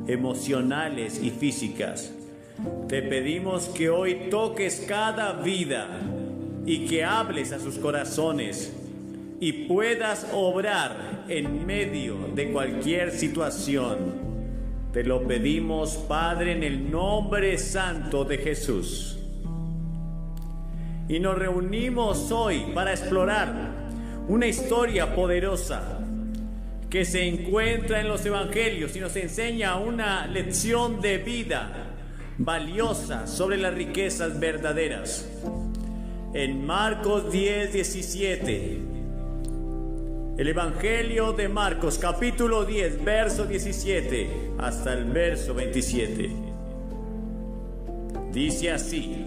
emocionales y físicas. Te pedimos que hoy toques cada vida y que hables a sus corazones y puedas obrar en medio de cualquier situación. Te lo pedimos, Padre, en el nombre santo de Jesús. Y nos reunimos hoy para explorar una historia poderosa que se encuentra en los evangelios y nos enseña una lección de vida valiosa sobre las riquezas verdaderas. En Marcos 10:17, el evangelio de Marcos capítulo 10, verso 17 hasta el verso 27. Dice así: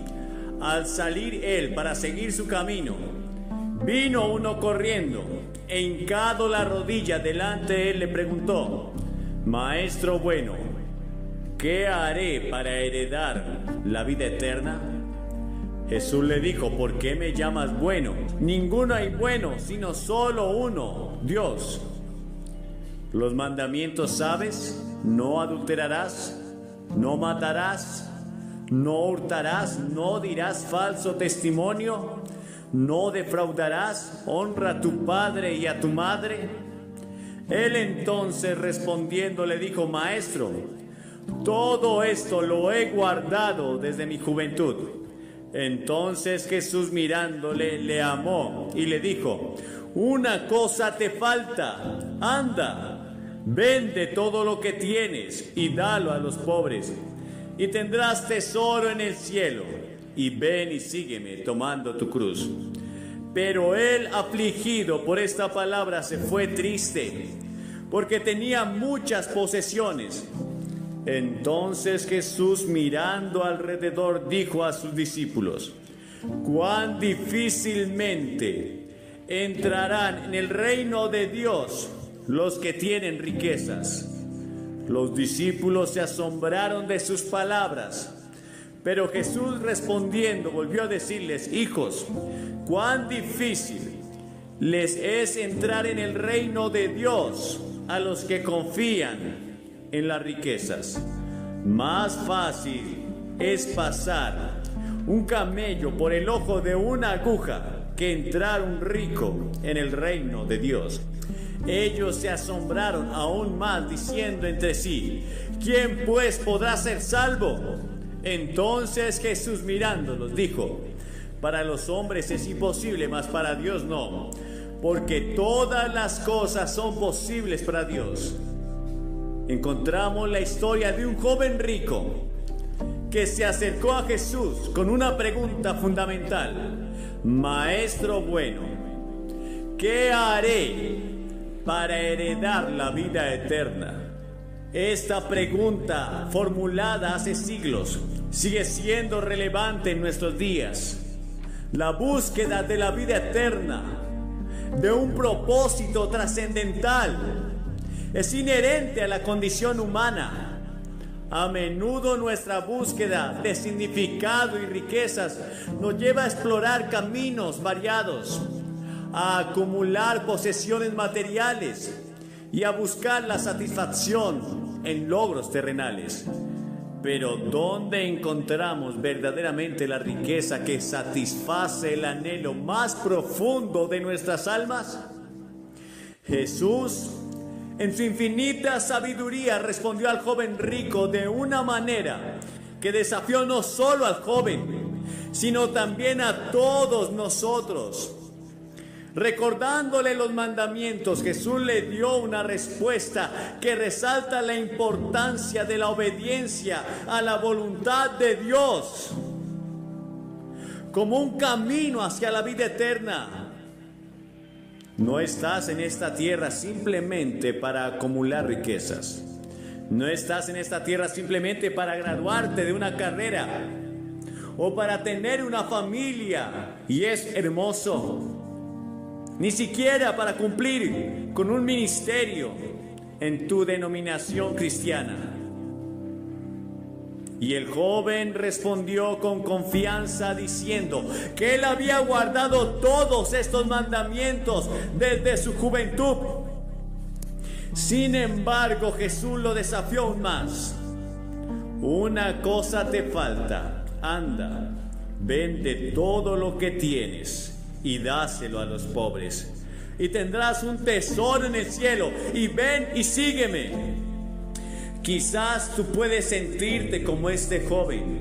al salir él para seguir su camino, vino uno corriendo, e hincado la rodilla delante de él le preguntó: Maestro bueno, ¿qué haré para heredar la vida eterna? Jesús le dijo: ¿por qué me llamas bueno? Ninguno hay bueno, sino solo uno, Dios. Los mandamientos sabes: no adulterarás, no matarás, no hurtarás, no dirás falso testimonio, no defraudarás, honra a tu padre y a tu madre. Él entonces respondiendo le dijo: Maestro, todo esto lo he guardado desde mi juventud. Entonces Jesús mirándole, le amó y le dijo: una cosa te falta, anda, vende todo lo que tienes y dalo a los pobres, y tendrás tesoro en el cielo, y ven y sígueme tomando tu cruz. Pero él, afligido por esta palabra, se fue triste, porque tenía muchas posesiones. Entonces Jesús, mirando alrededor, dijo a sus discípulos: cuán difícilmente entrarán en el reino de Dios los que tienen riquezas. Los discípulos se asombraron de sus palabras, pero Jesús respondiendo volvió a decirles: hijos, cuán difícil les es entrar en el reino de Dios a los que confían en las riquezas. Más fácil es pasar un camello por el ojo de una aguja que entrar un rico en el reino de Dios. Ellos se asombraron aún más, diciendo entre sí: ¿quién pues podrá ser salvo? Entonces Jesús, mirándolos, dijo: para los hombres es imposible, mas para Dios no, porque todas las cosas son posibles para Dios. Encontramos la historia de un joven rico que se acercó a Jesús con una pregunta fundamental: Maestro bueno, ¿qué haré para heredar la vida eterna? Esta pregunta, formulada hace siglos, sigue siendo relevante en nuestros días. La búsqueda de la vida eterna, de un propósito trascendental, es inherente a la condición humana. A menudo nuestra búsqueda de significado y riquezas nos lleva a explorar caminos variados, a acumular posesiones materiales y a buscar la satisfacción en logros terrenales. Pero ¿dónde encontramos verdaderamente la riqueza que satisface el anhelo más profundo de nuestras almas? Jesús, en su infinita sabiduría, respondió al joven rico de una manera que desafió no solo al joven, sino también a todos nosotros. Recordándole los mandamientos, Jesús le dio una respuesta que resalta la importancia de la obediencia a la voluntad de Dios como un camino hacia la vida eterna. No estás en esta tierra simplemente para acumular riquezas. No estás en esta tierra simplemente para graduarte de una carrera o para tener una familia, y es hermoso. Ni siquiera para cumplir con un ministerio en tu denominación cristiana. Y el joven respondió con confianza diciendo que él había guardado todos estos mandamientos desde su juventud. Sin embargo, Jesús lo desafió aún más. Una cosa te falta, anda, vende todo lo que tienes y dáselo a los pobres, y tendrás un tesoro en el cielo, y ven y sígueme. Quizás tú puedes sentirte como este joven.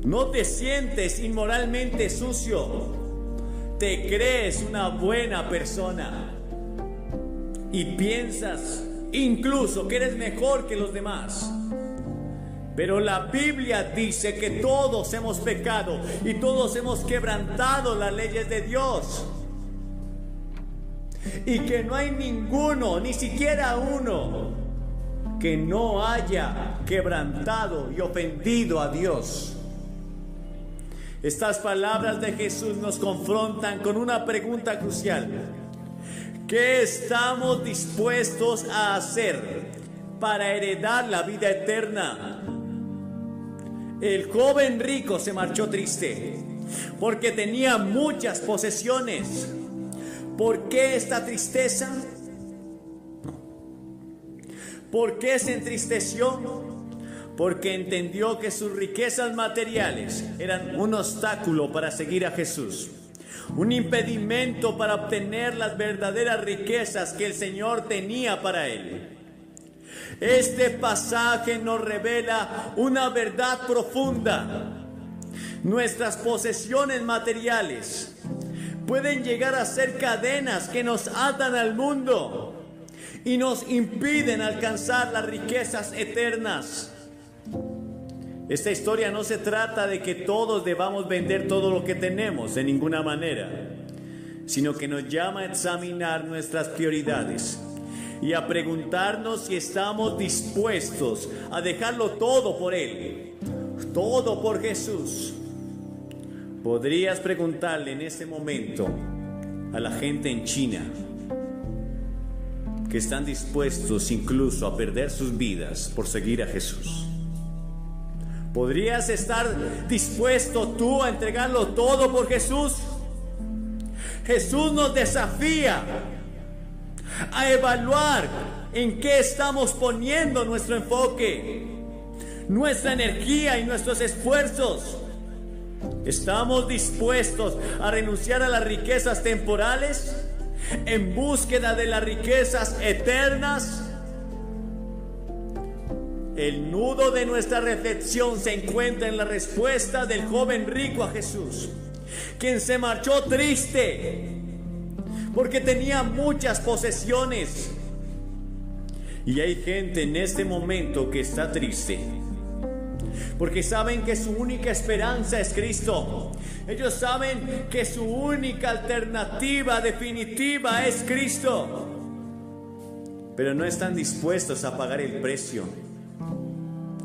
No te sientes inmoralmente sucio. Te crees una buena persona y piensas incluso que eres mejor que los demás. Pero la Biblia dice que todos hemos pecado y todos hemos quebrantado las leyes de Dios. Y que no hay ninguno, ni siquiera uno, que no haya quebrantado y ofendido a Dios. Estas palabras de Jesús nos confrontan con una pregunta crucial: ¿qué estamos dispuestos a hacer para heredar la vida eterna? El joven rico se marchó triste porque tenía muchas posesiones. ¿Por qué esta tristeza? ¿Por qué se entristeció? Porque entendió que sus riquezas materiales eran un obstáculo para seguir a Jesús, un impedimento para obtener las verdaderas riquezas que el Señor tenía para él. Este pasaje nos revela una verdad profunda. nuestras posesiones materiales pueden llegar a ser cadenas que nos atan al mundo y nos impiden alcanzar las riquezas eternas. Esta historia no se trata de que todos debamos vender todo lo que tenemos, de ninguna manera, sino que nos llama a examinar nuestras prioridades y a preguntarnos si estamos dispuestos a dejarlo todo por Él, todo por Jesús. Podrías preguntarle en este momento a la gente en China, que están dispuestos incluso a perder sus vidas por seguir a Jesús. ¿Podrías estar dispuesto tú a entregarlo todo por Jesús? Jesús nos desafía a evaluar en qué estamos poniendo nuestro enfoque, nuestra energía y nuestros esfuerzos. ¿Estamos dispuestos a renunciar a las riquezas temporales en búsqueda de las riquezas eternas? El nudo de nuestra reflexión se encuentra en la respuesta del joven rico a Jesús, quien se marchó triste porque tenía muchas posesiones. Y hay gente en este momento que está triste porque saben que su única esperanza es Cristo. Ellos saben que su única alternativa definitiva es Cristo, pero no están dispuestos a pagar el precio.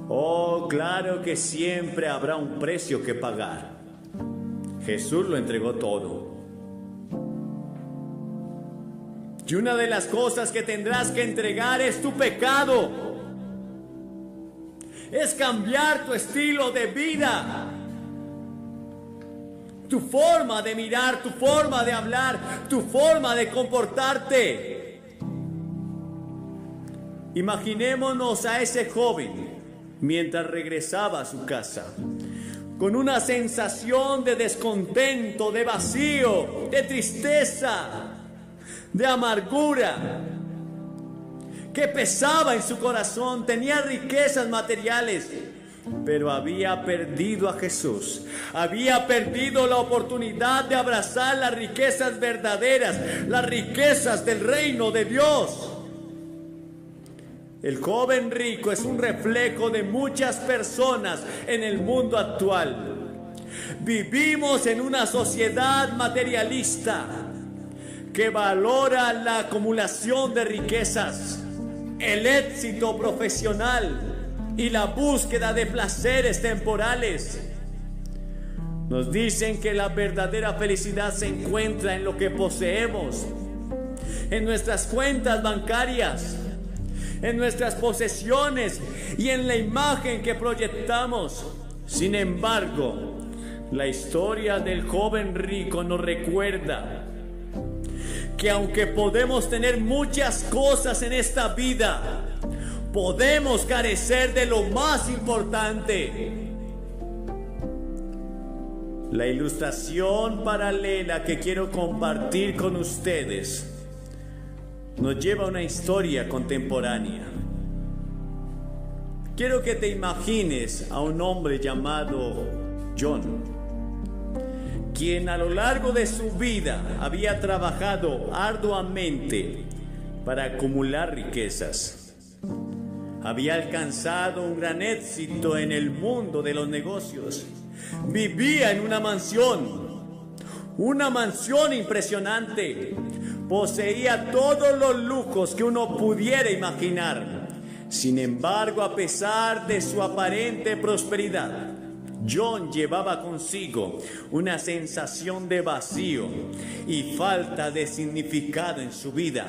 Oh, claro que siempre habrá un precio que pagar. Jesús lo entregó todo. Y una de las cosas que tendrás que entregar es tu pecado. Es cambiar tu estilo de vida, tu forma de mirar, tu forma de hablar, tu forma de comportarte. Imaginémonos a ese joven mientras regresaba a su casa, con una sensación de descontento, de vacío, de tristeza, de amargura, que pesaba en su corazón. Tenía riquezas materiales, pero había perdido a Jesús. Había perdido la oportunidad de abrazar las riquezas verdaderas, las riquezas del reino de Dios. El joven rico es un reflejo de muchas personas en el mundo actual. Vivimos en una sociedad materialista que valora la acumulación de riquezas, el éxito profesional y la búsqueda de placeres temporales. Nos dicen que la verdadera felicidad se encuentra en lo que poseemos, en nuestras cuentas bancarias, en nuestras posesiones y en la imagen que proyectamos. Sin embargo, la historia del joven rico nos recuerda que aunque podemos tener muchas cosas en esta vida, podemos carecer de lo más importante. La ilustración paralela que quiero compartir con ustedes nos lleva a una historia contemporánea. Quiero que te imagines a un hombre llamado John, quien a lo largo de su vida había trabajado arduamente para acumular riquezas. Había alcanzado un gran éxito en el mundo de los negocios. Vivía en una mansión impresionante. Poseía todos los lujos que uno pudiera imaginar. Sin embargo, a pesar de su aparente prosperidad, John llevaba consigo una sensación de vacío y falta de significado en su vida.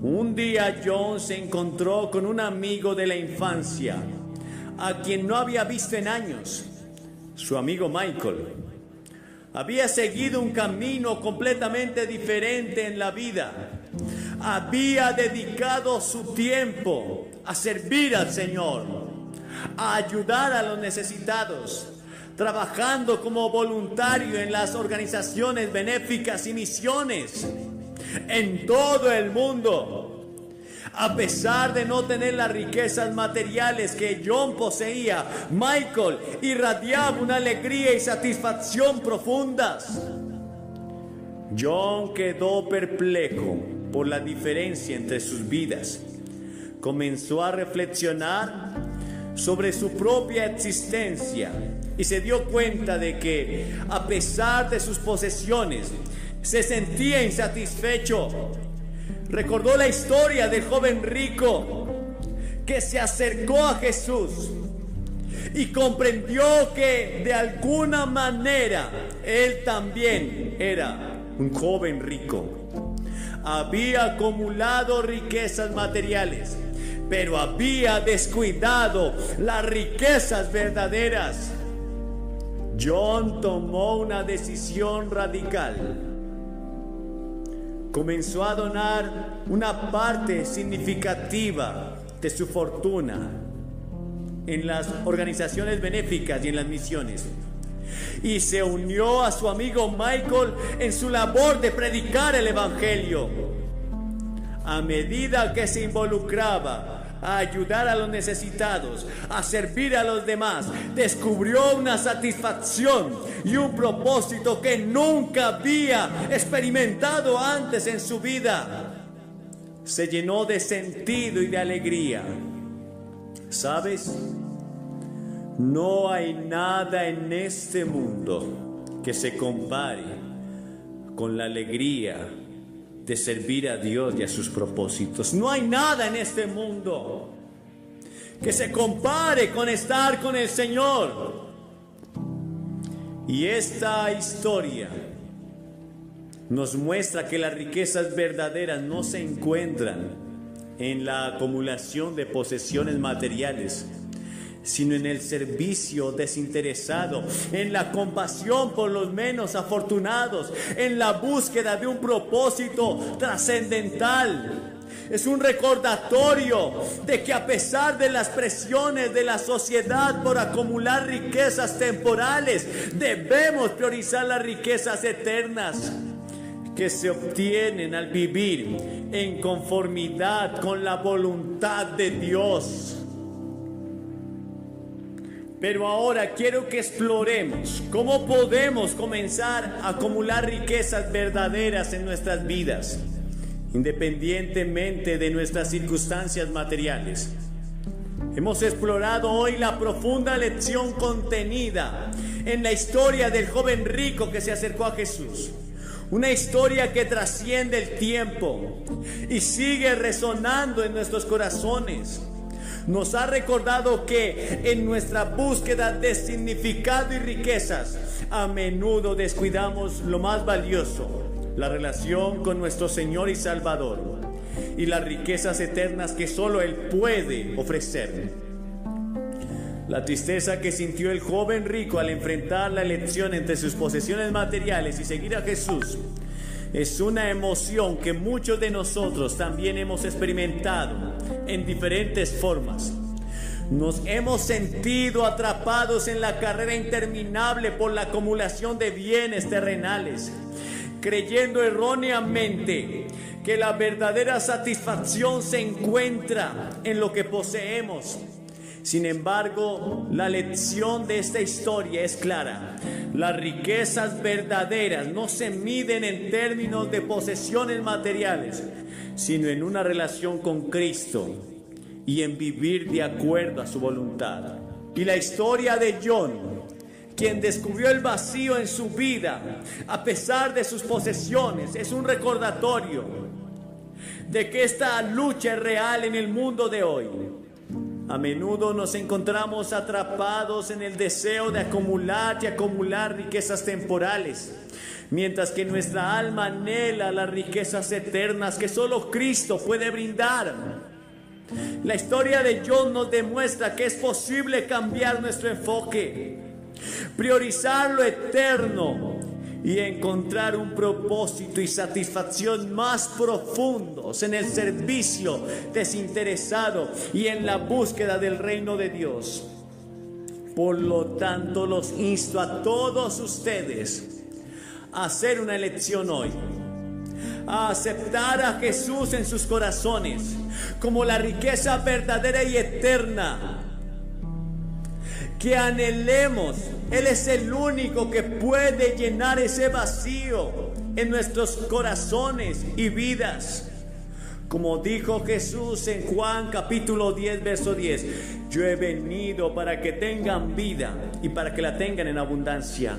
Un día John se encontró con un amigo de la infancia, a quien no había visto en años. Su amigo Michael había seguido un camino completamente diferente en la vida. Había dedicado su tiempo a servir al Señor, a ayudar a los necesitados, trabajando como voluntario en las organizaciones benéficas y misiones en todo el mundo. A pesar de no tener las riquezas materiales que John poseía, Michael irradiaba una alegría y satisfacción profundas. John quedó perplejo por la diferencia entre sus vidas. Comenzó a reflexionar sobre su propia existencia y se dio cuenta de que, a pesar de sus posesiones, se sentía insatisfecho. Recordó la historia del joven rico que se acercó a Jesús y comprendió que de alguna manera él también era un joven rico. Había acumulado riquezas materiales, pero había descuidado las riquezas verdaderas. John tomó una decisión radical. Comenzó a donar una parte significativa de su fortuna en las organizaciones benéficas y en las misiones. Y se unió a su amigo Michael en su labor de predicar el Evangelio. A medida que se involucraba a ayudar a los necesitados, a servir a los demás, descubrió una satisfacción y un propósito que nunca había experimentado antes en su vida. Se llenó de sentido y de alegría. ¿Sabes? No hay nada en este mundo que se compare con la alegría de servir a Dios y a sus propósitos. No hay nada en este mundo que se compare con estar con el Señor. Y esta historia nos muestra que las riquezas verdaderas no se encuentran en la acumulación de posesiones materiales, sino en el servicio desinteresado, en la compasión por los menos afortunados, en la búsqueda de un propósito trascendental. Es un recordatorio de que, a pesar de las presiones de la sociedad por acumular riquezas temporales, debemos priorizar las riquezas eternas que se obtienen al vivir en conformidad con la voluntad de Dios. Pero ahora quiero que exploremos cómo podemos comenzar a acumular riquezas verdaderas en nuestras vidas, independientemente de nuestras circunstancias materiales. Hemos explorado hoy la profunda lección contenida en la historia del joven rico que se acercó a Jesús. Una historia que trasciende el tiempo y sigue resonando en nuestros corazones. Nos ha recordado que en nuestra búsqueda de significado y riquezas, a menudo descuidamos lo más valioso, la relación con nuestro Señor y Salvador, y las riquezas eternas que solo Él puede ofrecer. La tristeza que sintió el joven rico al enfrentar la elección entre sus posesiones materiales y seguir a Jesús es una emoción que muchos de nosotros también hemos experimentado en diferentes formas. Nos hemos sentido atrapados en la carrera interminable por la acumulación de bienes terrenales, creyendo erróneamente que la verdadera satisfacción se encuentra en lo que poseemos. Sin embargo, la lección de esta historia es clara. Las riquezas verdaderas no se miden en términos de posesiones materiales, sino en una relación con Cristo y en vivir de acuerdo a su voluntad. Y la historia de John, quien descubrió el vacío en su vida a pesar de sus posesiones, es un recordatorio de que esta lucha es real en el mundo de hoy. A menudo nos encontramos atrapados en el deseo de acumular y acumular riquezas temporales, mientras que nuestra alma anhela las riquezas eternas que solo Cristo puede brindar. La historia de John nos demuestra que es posible cambiar nuestro enfoque, priorizar lo eterno y encontrar un propósito y satisfacción más profundos en el servicio desinteresado y en la búsqueda del reino de Dios. Por lo tanto, los insto a todos ustedes a hacer una elección hoy, a aceptar a Jesús en sus corazones como la riqueza verdadera y eterna. Que anhelemos, Él es el único que puede llenar ese vacío en nuestros corazones y vidas. Como dijo Jesús en Juan capítulo 10, verso 10, yo he venido para que tengan vida y para que la tengan en abundancia.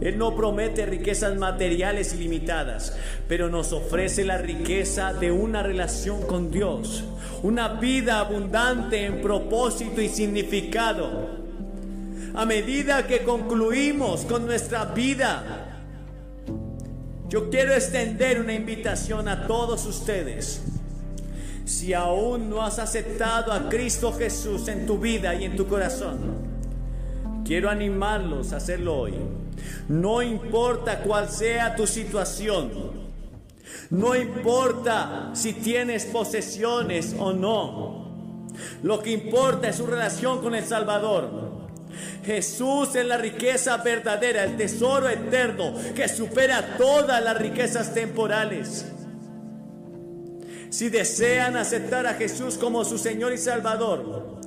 Él no promete riquezas materiales ilimitadas, pero nos ofrece la riqueza de una relación con Dios, una vida abundante en propósito y significado. A medida que concluimos con nuestra vida, yo quiero extender una invitación a todos ustedes. Si aún no has aceptado a Cristo Jesús en tu vida y en tu corazón, quiero animarlos a hacerlo hoy. No importa cuál sea tu situación, no importa si tienes posesiones o no, lo que importa es su relación con el Salvador. Jesús es la riqueza verdadera, el tesoro eterno que supera todas las riquezas temporales. Si desean aceptar a Jesús como su Señor y Salvador,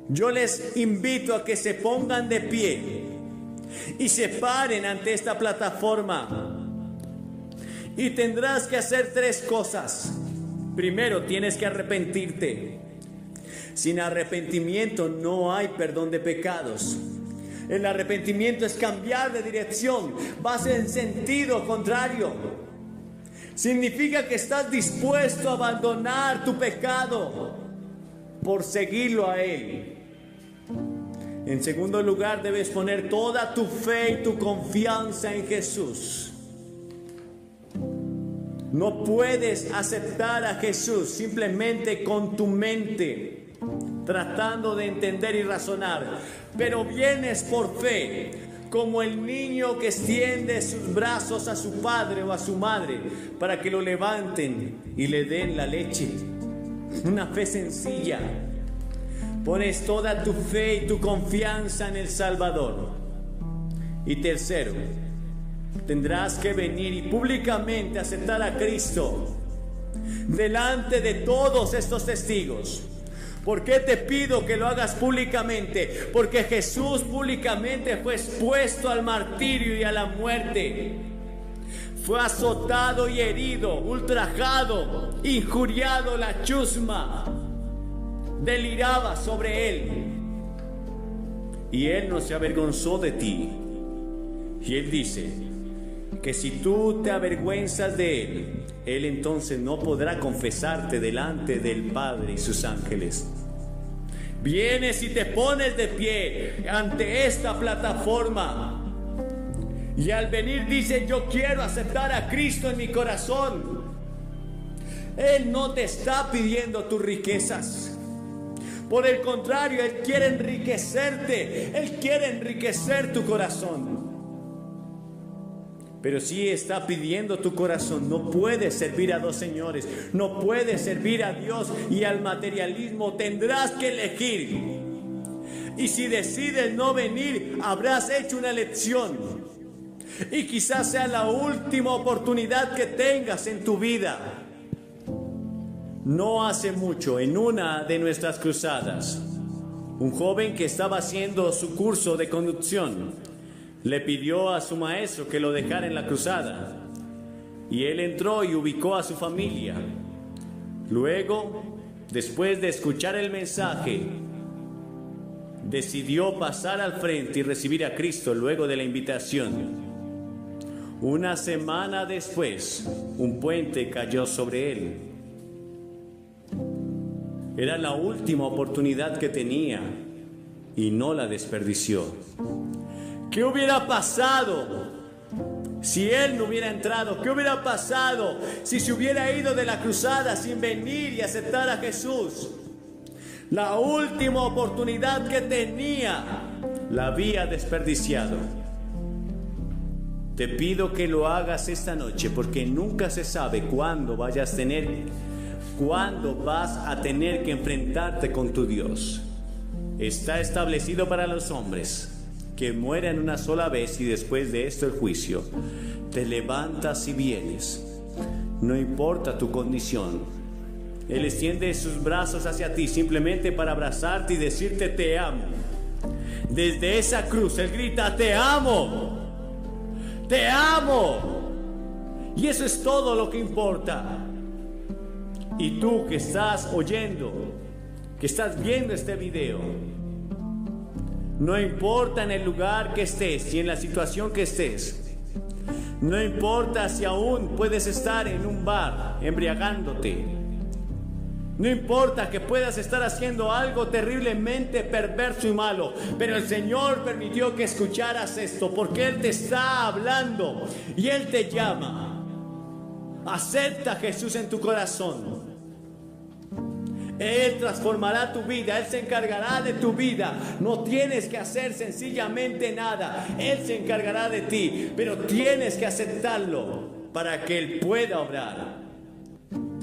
yo les invito a que se pongan de pie y se paren ante esta plataforma. Y tendrás que hacer 3 cosas. Primero, tienes que arrepentirte. Sin arrepentimiento no hay perdón de pecados. El arrepentimiento es cambiar de dirección, vas en sentido contrario. Significa que estás dispuesto a abandonar tu pecado por seguirlo a Él. En segundo lugar, debes poner toda tu fe y tu confianza en Jesús. No puedes aceptar a Jesús simplemente con tu mente, tratando de entender y razonar, pero vienes por fe, como el niño que extiende sus brazos a su padre o a su madre para que lo levanten y le den la leche. Una fe sencilla. Pones toda tu fe y tu confianza en el Salvador. Y tercero, tendrás que venir y públicamente aceptar a Cristo delante de todos estos testigos. ¿Por qué te pido que lo hagas públicamente? Porque Jesús públicamente fue expuesto al martirio y a la muerte. Fue azotado y herido, ultrajado, injuriado, la chusma deliraba sobre Él. Y Él no se avergonzó de ti. Y Él dice que si tú te avergüenzas de Él, Él entonces no podrá confesarte delante del Padre y sus ángeles. Vienes y te pones de pie ante esta plataforma. Y al venir dice, yo quiero aceptar a Cristo en mi corazón. Él no te está pidiendo tus riquezas. Por el contrario, Él quiere enriquecerte. Él quiere enriquecer tu corazón. Pero si está pidiendo tu corazón, no puedes servir a 2 señores. No puedes servir a Dios y al materialismo. Tendrás que elegir. Y si decides no venir, habrás hecho una elección. Y quizás sea la última oportunidad que tengas en tu vida. No hace mucho, en una de nuestras cruzadas, un joven que estaba haciendo su curso de conducción le pidió a su maestro que lo dejara en la cruzada. Y él entró y ubicó a su familia. Luego, después de escuchar el mensaje, decidió pasar al frente y recibir a Cristo luego de la invitación. Una semana después, un puente cayó sobre él. Era la última oportunidad que tenía y no la desperdició. ¿Qué hubiera pasado si él no hubiera entrado? ¿Qué hubiera pasado si se hubiera ido de la cruzada sin venir y aceptar a Jesús? La última oportunidad que tenía la había desperdiciado. Te pido que lo hagas esta noche, porque nunca se sabe cuándo vas a tener que enfrentarte con tu Dios. Está establecido para los hombres que mueran una sola vez y después de esto el juicio. te levantas y vienes. No importa tu condición. Él extiende sus brazos hacia ti simplemente para abrazarte y decirte te amo. Desde esa cruz Él grita te amo. Te amo. Y eso es todo lo que importa. Y tú que estás oyendo, que estás viendo este video, no importa en el lugar que estés y en la situación que estés, no importa si aún puedes estar en un bar embriagándote, no importa que puedas estar haciendo algo terriblemente perverso y malo, pero el Señor permitió que escucharas esto porque Él te está hablando y Él te llama. Acepta a Jesús en tu corazón. Él transformará tu vida, Él se encargará de tu vida. No tienes que hacer sencillamente nada, Él se encargará de ti, pero tienes que aceptarlo para que Él pueda obrar.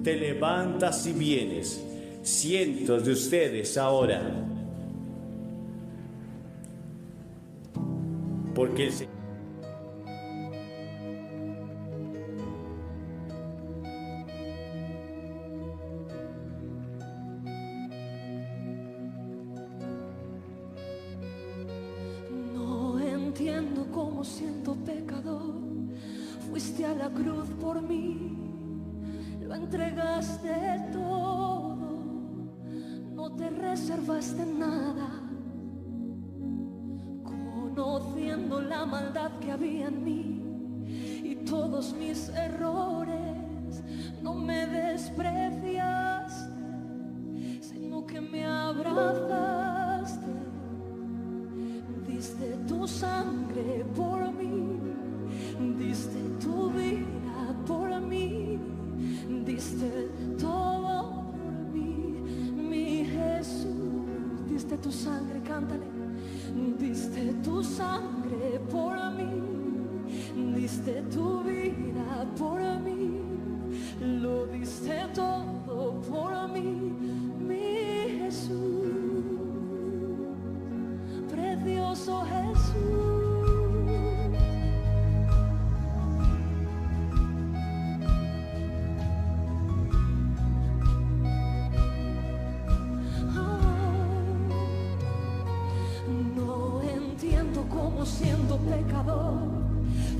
Te levantas y vienes. Cientos de ustedes ahora, porque el Señor entiendo cómo siendo pecador fuiste a la cruz por mí, lo entregaste todo, no te reservaste nada, conociendo la maldad que había en mí y todos mis errores, no me despreciaste, sino que me abrazaste. Diste tu sangre por mí, diste tu vida por mí, diste todo por mí, mi Jesús. Diste tu sangre, cántale. Diste tu sangre por mí, diste tu vida por mí, lo diste todo por mí, mi Jesús. Precioso Jesús. No entiendo cómo siendo pecador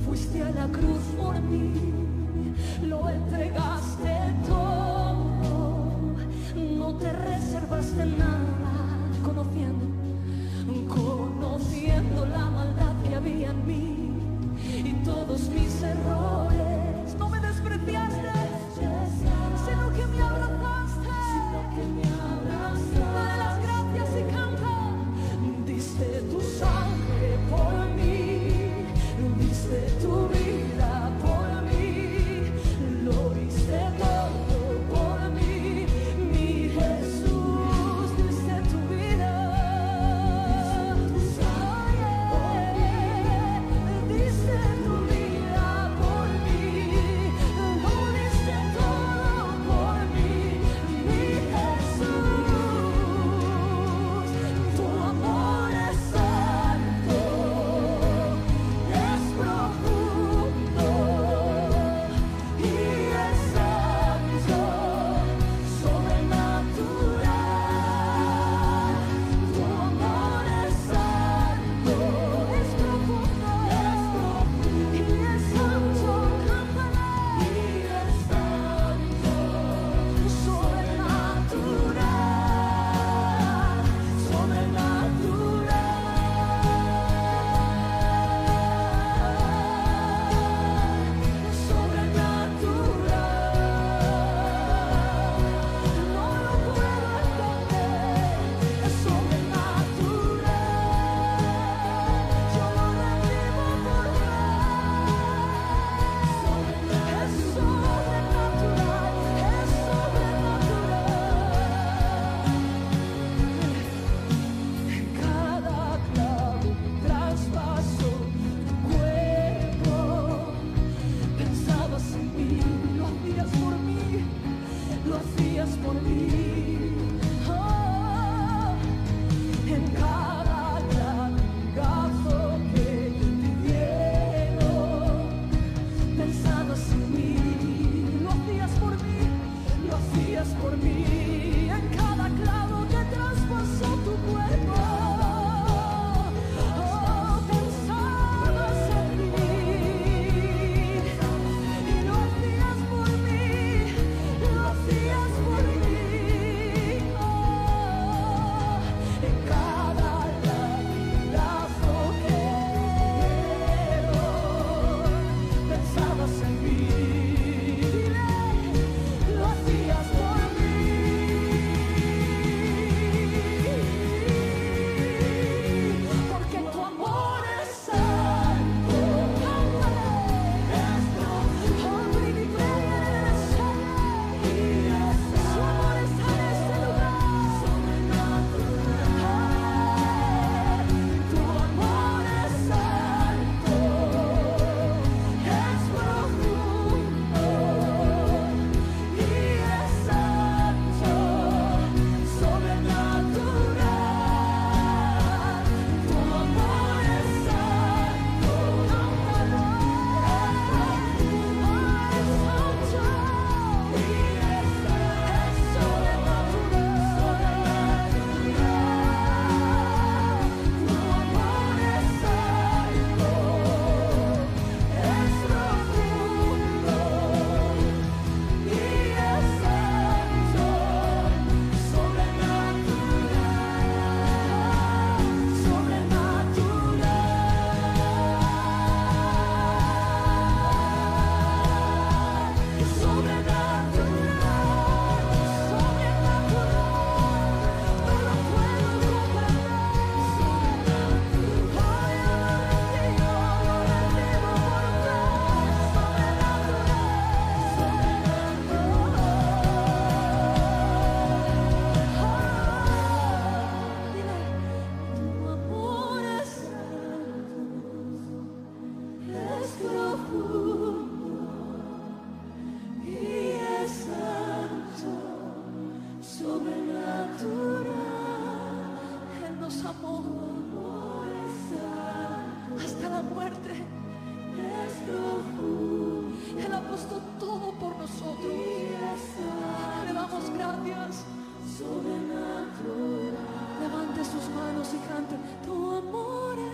fuiste a la cruz por mí, lo entregaste todo, no te reservaste nada, conociendo la maldad que había en mí y todos mis errores, no me despreciaste, sino que me abrazaste. Dale las gracias y canta. Diste tu sangre por mí, diste tu vida por mí, lo diste todo por mí, mi Jesús. Diste tu vida, diste tu vida muerte. Él ha puesto todo por nosotros. Le damos gracias. Levante sus manos y cante: tu amor es.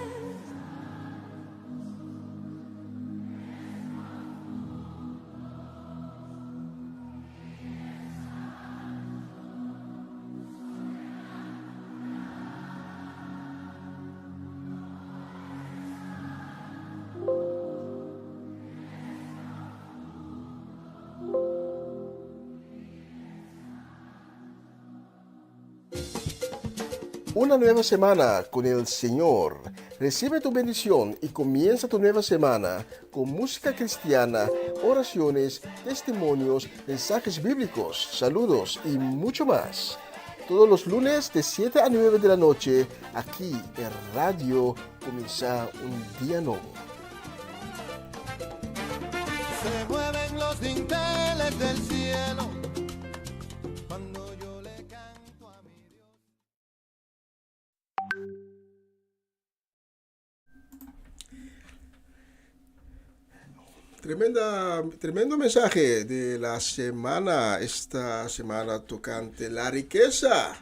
Una nueva semana con el Señor. Recibe tu bendición y comienza tu nueva semana con música cristiana, oraciones, testimonios, mensajes bíblicos, saludos y mucho más. Todos los lunes de 7 a 9 de la noche, aquí en Radio Comienza un Día Nuevo. Se mueven los dinteles del cielo cuando yo le canto a mi Dios. Tremendo mensaje de la semana, esta semana tocante la riqueza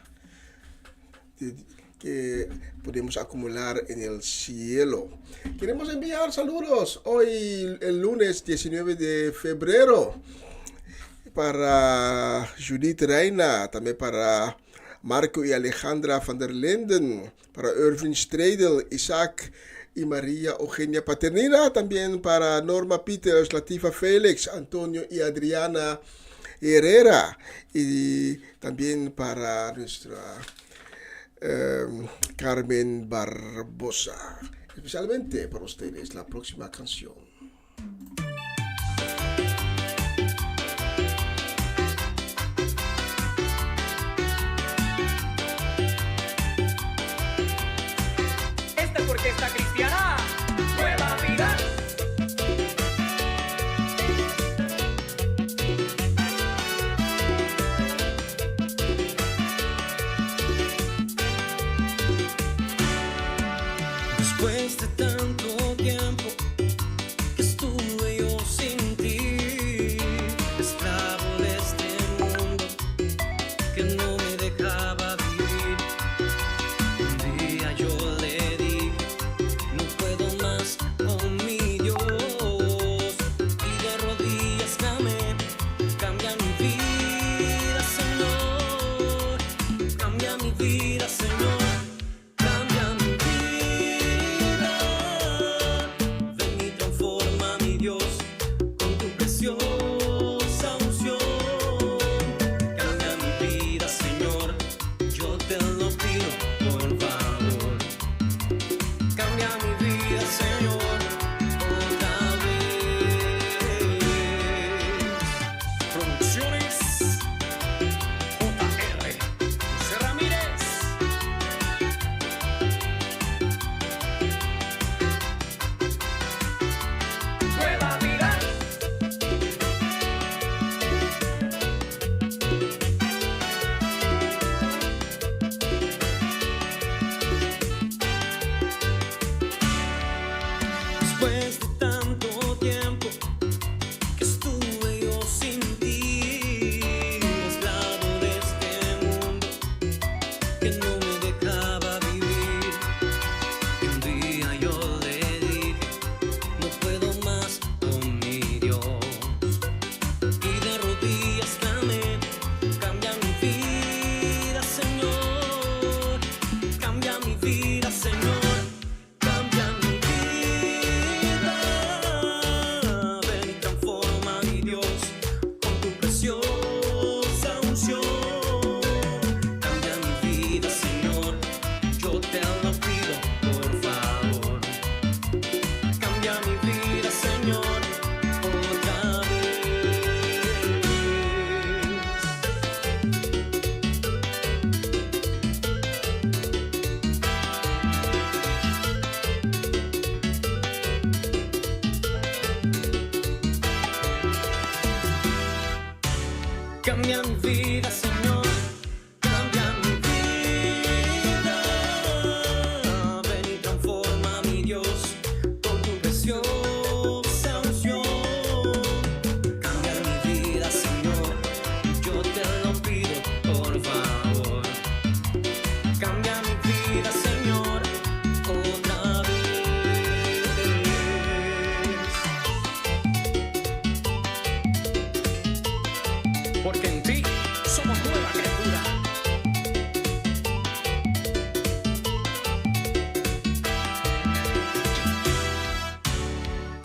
que podemos acumular en el cielo. Queremos enviar saludos hoy, el lunes 19 de febrero, para Judith Reina, también para Marco y Alejandra van der Linden, para Irving Stradel, Isaac y María Eugenia Paternina, también para Norma Peters, Latifa Félix, Antonio y Adriana Herrera, y también para nuestra Carmen Barbosa. Especialmente para ustedes la próxima canción. Porque esta cristiana, nueva vida. Después de tanto tiempo que estuve yo sin ti, esclavo de este mundo que no me dejaba vivir. Un día yo le dije: no puedo más con mi Dios, y de rodillas clamé: cambia mi vida, Señor, cambia mi vida, Señor. Cambia mi vida,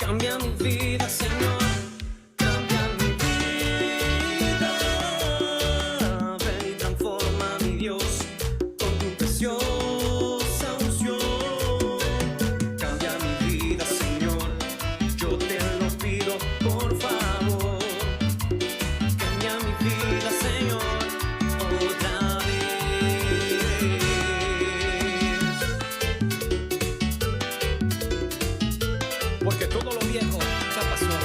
Cambia mi vida, Señor, cambia mi vida. Ven y transforma, mi Dios, con tu preciosa unción. Cambia mi vida, Señor, yo te lo pido, por favor. Cambia mi vida, Señor, otra vez. Porque todo lo viejo ya pasó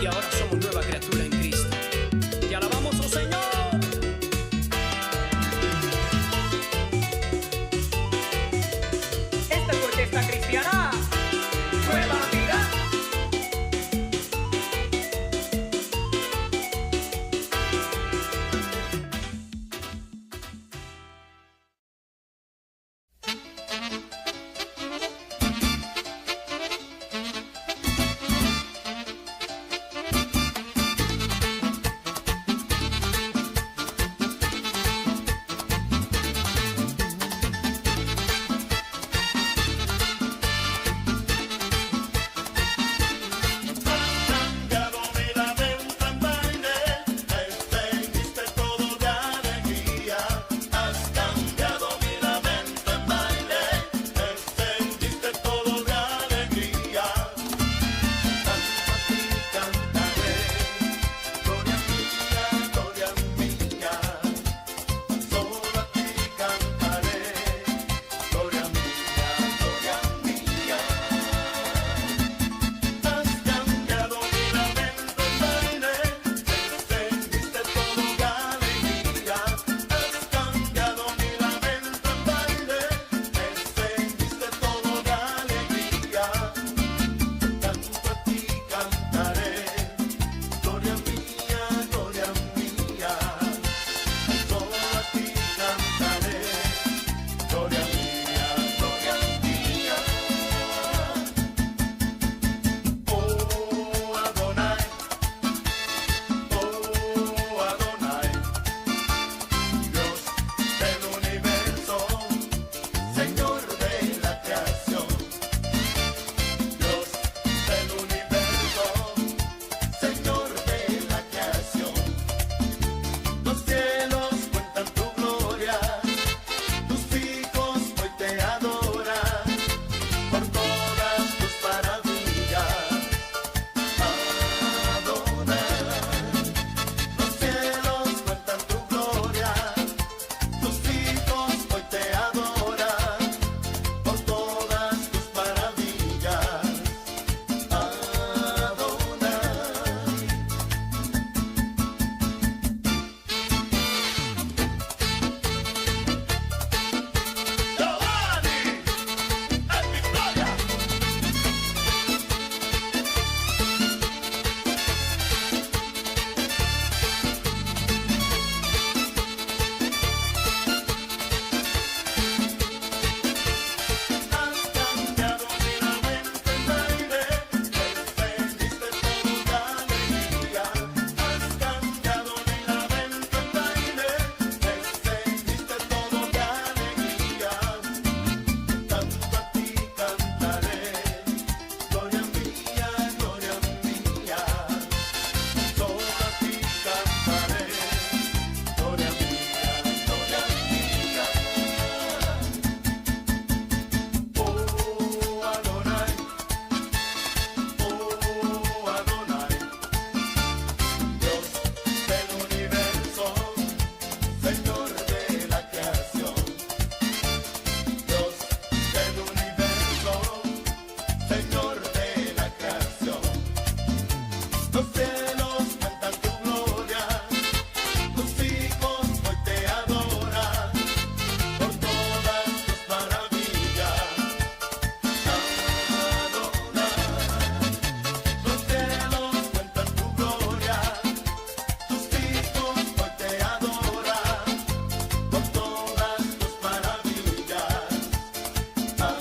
y ahora somos nueva criatura en Cristo. Te alabamos, oh Señor. Esta es tu orquesta cristiana. Nueva vida. Cambiado mi lamento en baile, extendiste todo de alegría. Has cambiado mi lamento en baile, extendiste todo de alegría. Tanto a ti cantaré, gloria mía, gloria mía. Solo a ti cantaré, gloria mía, gloria mía. Has cambiado mi lamento en baile, extendiste todo de alegría. Has cambiado mi lamento en baile, extendiste todo de alegría. Tanto a ti cantaré, gloria mía, gloria mía. Solo a ti cantaré, gloria mía, gloria mía. Oh Adonai, Dios del universo, Señor de la creación. Dios del universo, Señor de la creación. Los cielos cuentan tu gloria, tus hijos hoy te adoran por todas tus maravillas. Adonai, los cielos cuentan tu gloria, tus hijos hoy te adoran por todas tus maravillas. Adonai. Giovanni e Vittoria. Has cambiado mi lamento en baile, extendiste todo de alegría. Has cambiado mi lamento en baile, extendiste todo de alegría. Tanto a ti cantaré, gloria mía, gloria mía. Solo a ti cantaré, gloria mía, gloria mía. Oh Adonai, Dios del universo, Señor de la creación. Dios del universo, Señor de la creación. Los cielos cantan tu gloria, tus hijos hoy te adoran por todas tus maravillas. Adonai, los cielos cuentan tu gloria, tus hijos hoy te adoran por todas tus maravillas. Adonai.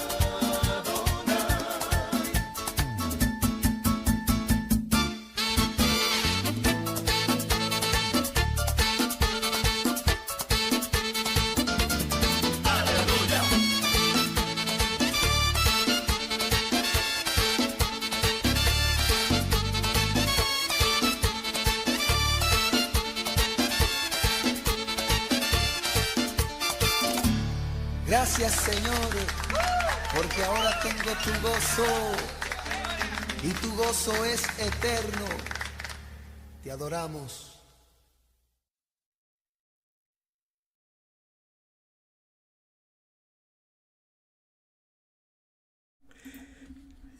Gracias, Señor, porque ahora tengo tu gozo y tu gozo es eterno. Te adoramos.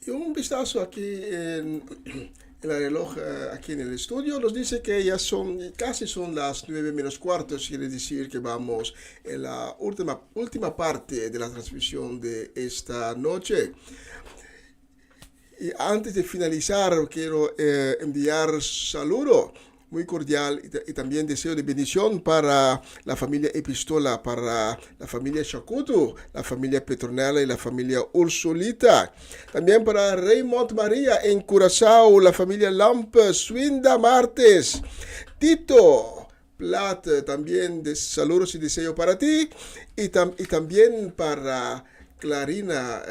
Y un vistazo aquí en el reloj aquí en el estudio nos dice que ya casi son las 9:15, quiere decir que vamos en la última parte de la transmisión de esta noche. Y antes de finalizar, quiero enviar saludo muy cordial y también deseo de bendición para la familia Epistola, para la familia Chacuto, la familia Petronella y la familia Ursulita. También para Raymond María en Curazao, la familia Lamp, Swinda Martes, Tito Plat, también saludos y deseo para ti. Y también para Clarina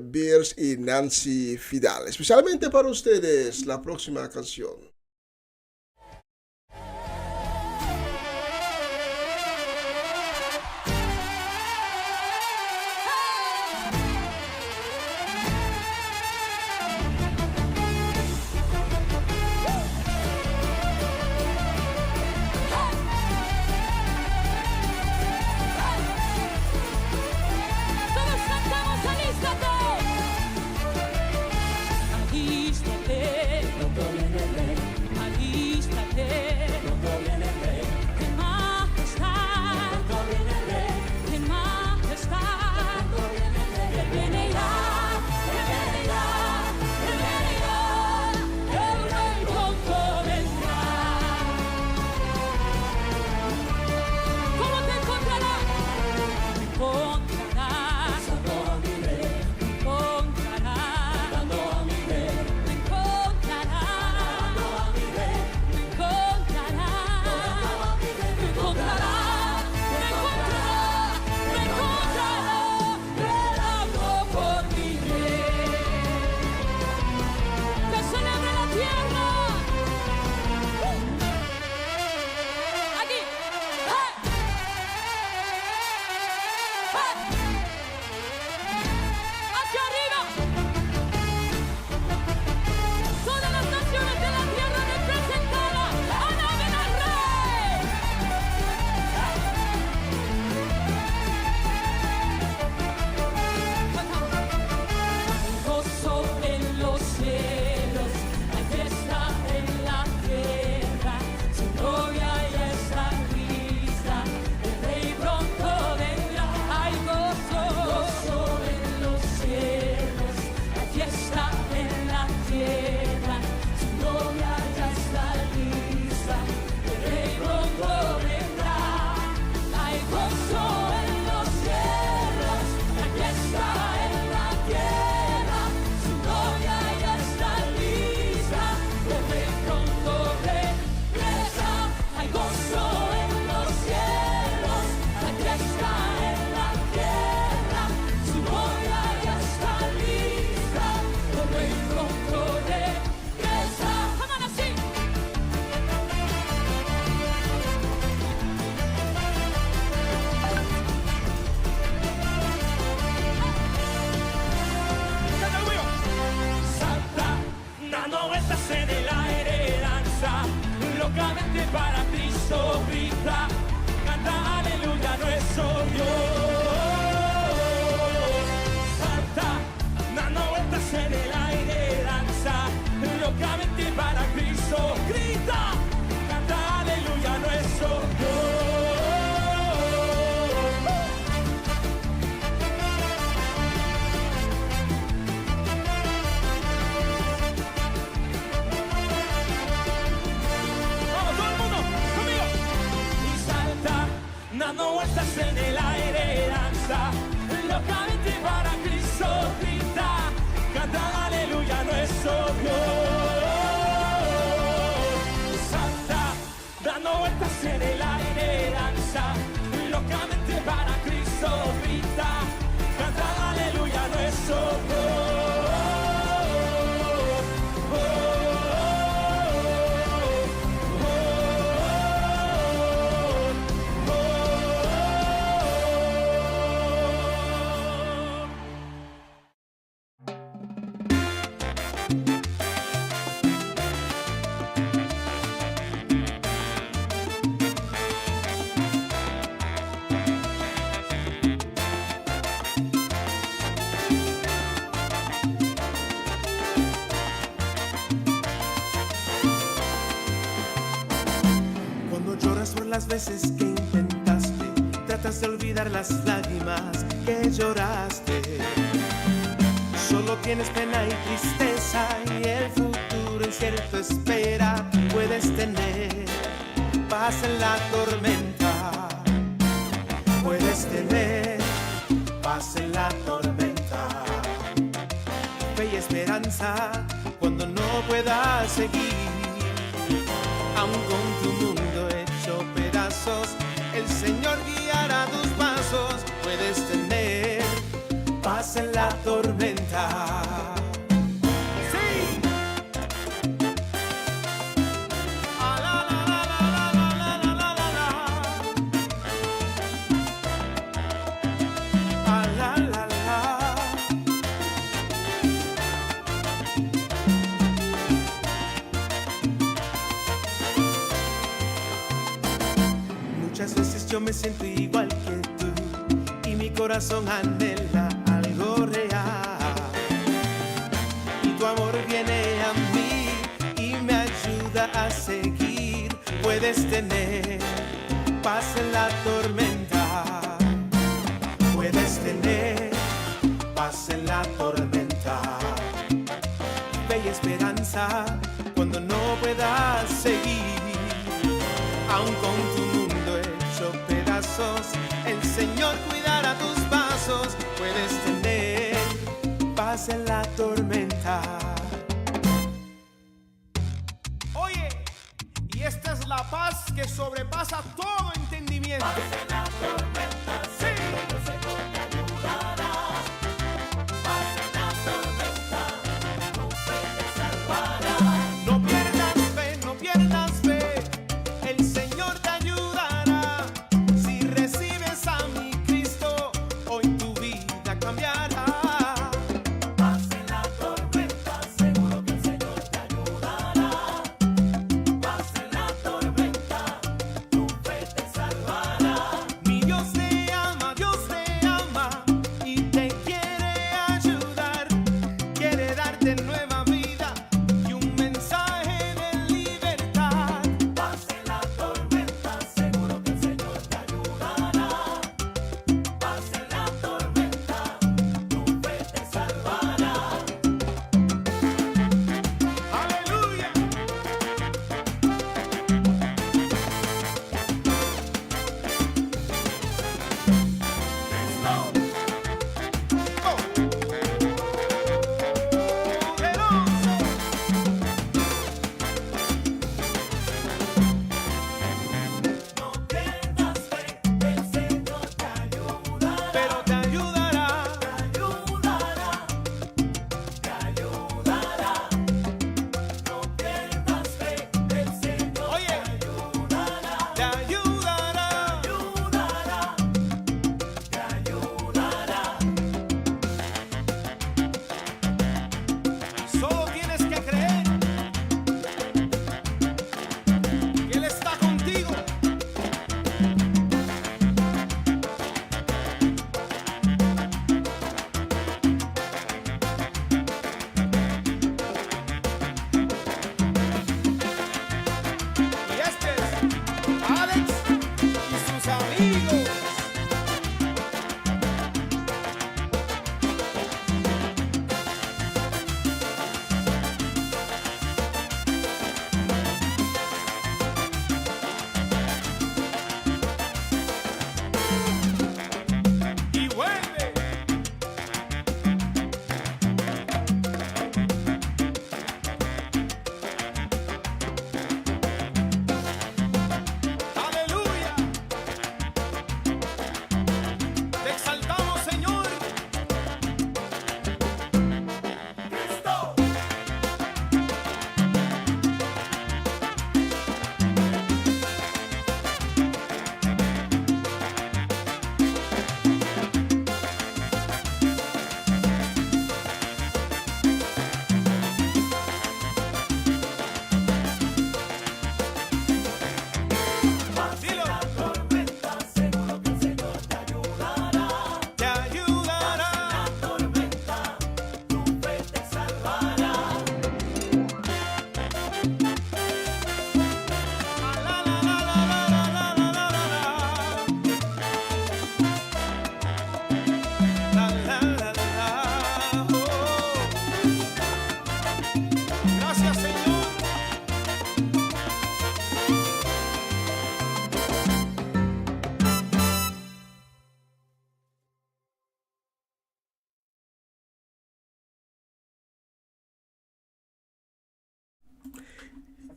Beers y Nancy Fidal. Especialmente para ustedes, la próxima canción. Dando vueltas en el aire, danza locamente para Cristo, grita, canta aleluya nuestro Dios. Santa, dando vueltas en el aire, danza locamente para Cristo, grita, canta aleluya nuestro Dios. las veces que intentaste, tratas de olvidar las lágrimas que lloraste. Solo tienes pena y tristeza y el futuro incierto espera. Puedes tener paz en la tormenta. Puedes tener paz en la tormenta. Fe y esperanza cuando no puedas seguir. Aún con tu mundo hecho pedazos, el Señor guiará tus pasos. Puedes tener paz en la tormenta. Sí. Ah, la, la, la, la, la, la, la, la, la. Ah, la, la, la. Muchas veces yo me siento igual que tú y mi corazón anhela algo real. Y tu amor viene a mí y me ayuda a seguir. Puedes tener paz en la tormenta. Puedes tener paz en la tormenta. Fe y esperanza cuando no puedas seguir. Aún con tu mundo hecho pedazos, el Señor cuidará tus pasos. Puedes tener paz en la tormenta. Oye, y esta es la paz que sobrepasa todo entendimiento. Paz en la tormenta, sí. El Señor te ayudará. Paz en la tormenta, tu fe te salvará. No pierdas fe, no pierdas fe. El Señor te ayudará. Si recibes a mi Cristo, hoy tu vida cambiará. Paz en la tormenta, seguro que el Señor te ayudará. Paz en la tormenta, tu fe te salvará. Mi Dios te ama y te quiere ayudar. Quiere darte nueva vida y un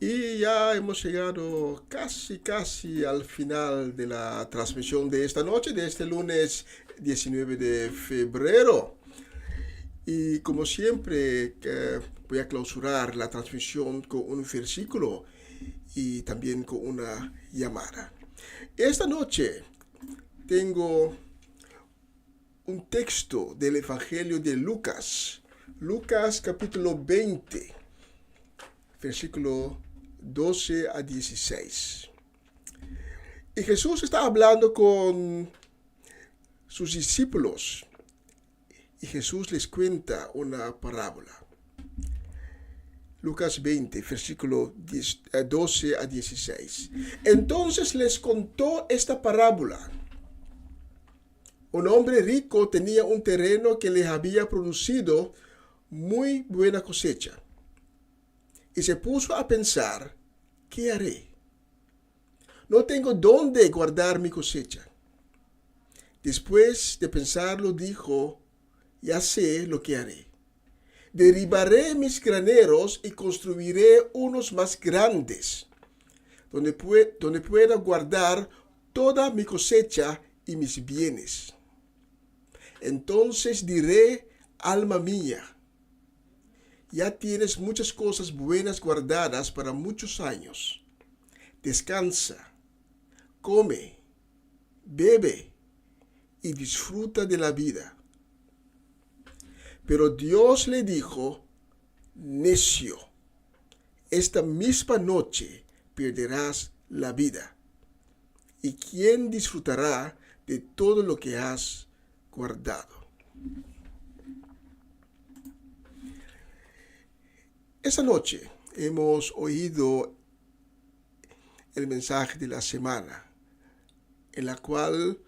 Y ya hemos llegado casi al final de la transmisión de esta noche, de este lunes 19 de febrero. Y como siempre, voy a clausurar la transmisión con un versículo y también con una llamada. Esta noche tengo un texto del Evangelio de Lucas, Lucas capítulo 20, versículo 12 a 16. Y Jesús está hablando con sus discípulos y Jesús les cuenta una parábola. Lucas 20, versículo 12 a 16. Entonces les contó esta parábola. Un hombre rico tenía un terreno que le había producido muy buena cosecha. Y se puso a pensar, ¿qué haré? No tengo dónde guardar mi cosecha. Después de pensarlo, dijo, ya sé lo que haré. Derribaré mis graneros y construiré unos más grandes, donde pueda guardar toda mi cosecha y mis bienes. Entonces diré, alma mía, ya tienes muchas cosas buenas guardadas para muchos años. Descansa, come, bebe y disfruta de la vida. Pero Dios le dijo, necio, esta misma noche perderás la vida. ¿Y quién disfrutará de todo lo que has guardado? Esta noche hemos oído el mensaje de la semana, en la cual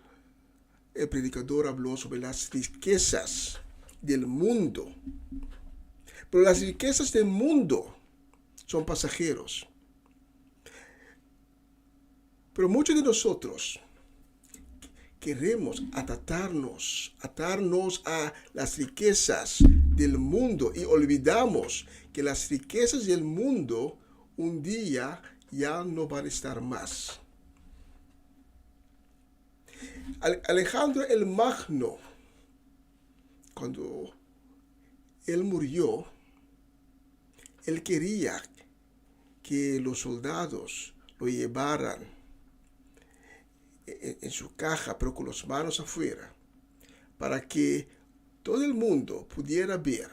el predicador habló sobre las riquezas del mundo. Pero las riquezas del mundo son pasajeros. Pero muchos de nosotros queremos atarnos a las riquezas del mundo y olvidamos que las riquezas del mundo un día ya no van a estar más. Alejandro el Magno, cuando él murió, él quería que los soldados lo llevaran en su caja, pero con las manos afuera, para que todo el mundo pudiera ver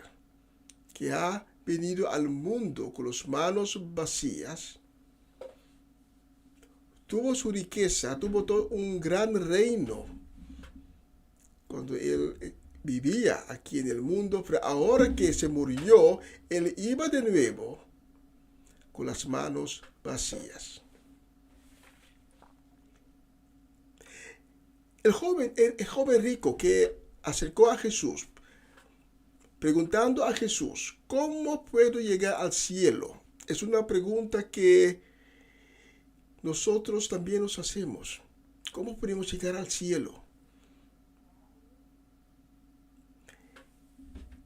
que ha venido al mundo con las manos vacías. Tuvo su riqueza, tuvo todo un gran reino cuando él vivía aquí en el mundo, pero ahora que se murió, él iba de nuevo con las manos vacías. El joven rico que acercó a Jesús, preguntando a Jesús, ¿cómo puedo llegar al cielo? Es una pregunta que nosotros también nos hacemos. ¿Cómo podemos llegar al cielo?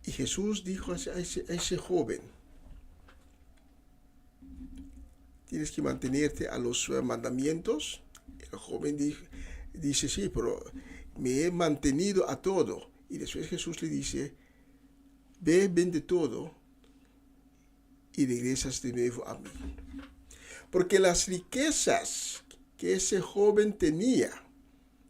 Y Jesús dijo a ese joven, tienes que mantenerte a los mandamientos. El joven dice, sí, pero me he mantenido a todo. Y después Jesús le dice, ve, vende todo y regresas de nuevo a mí. Porque las riquezas que ese joven tenía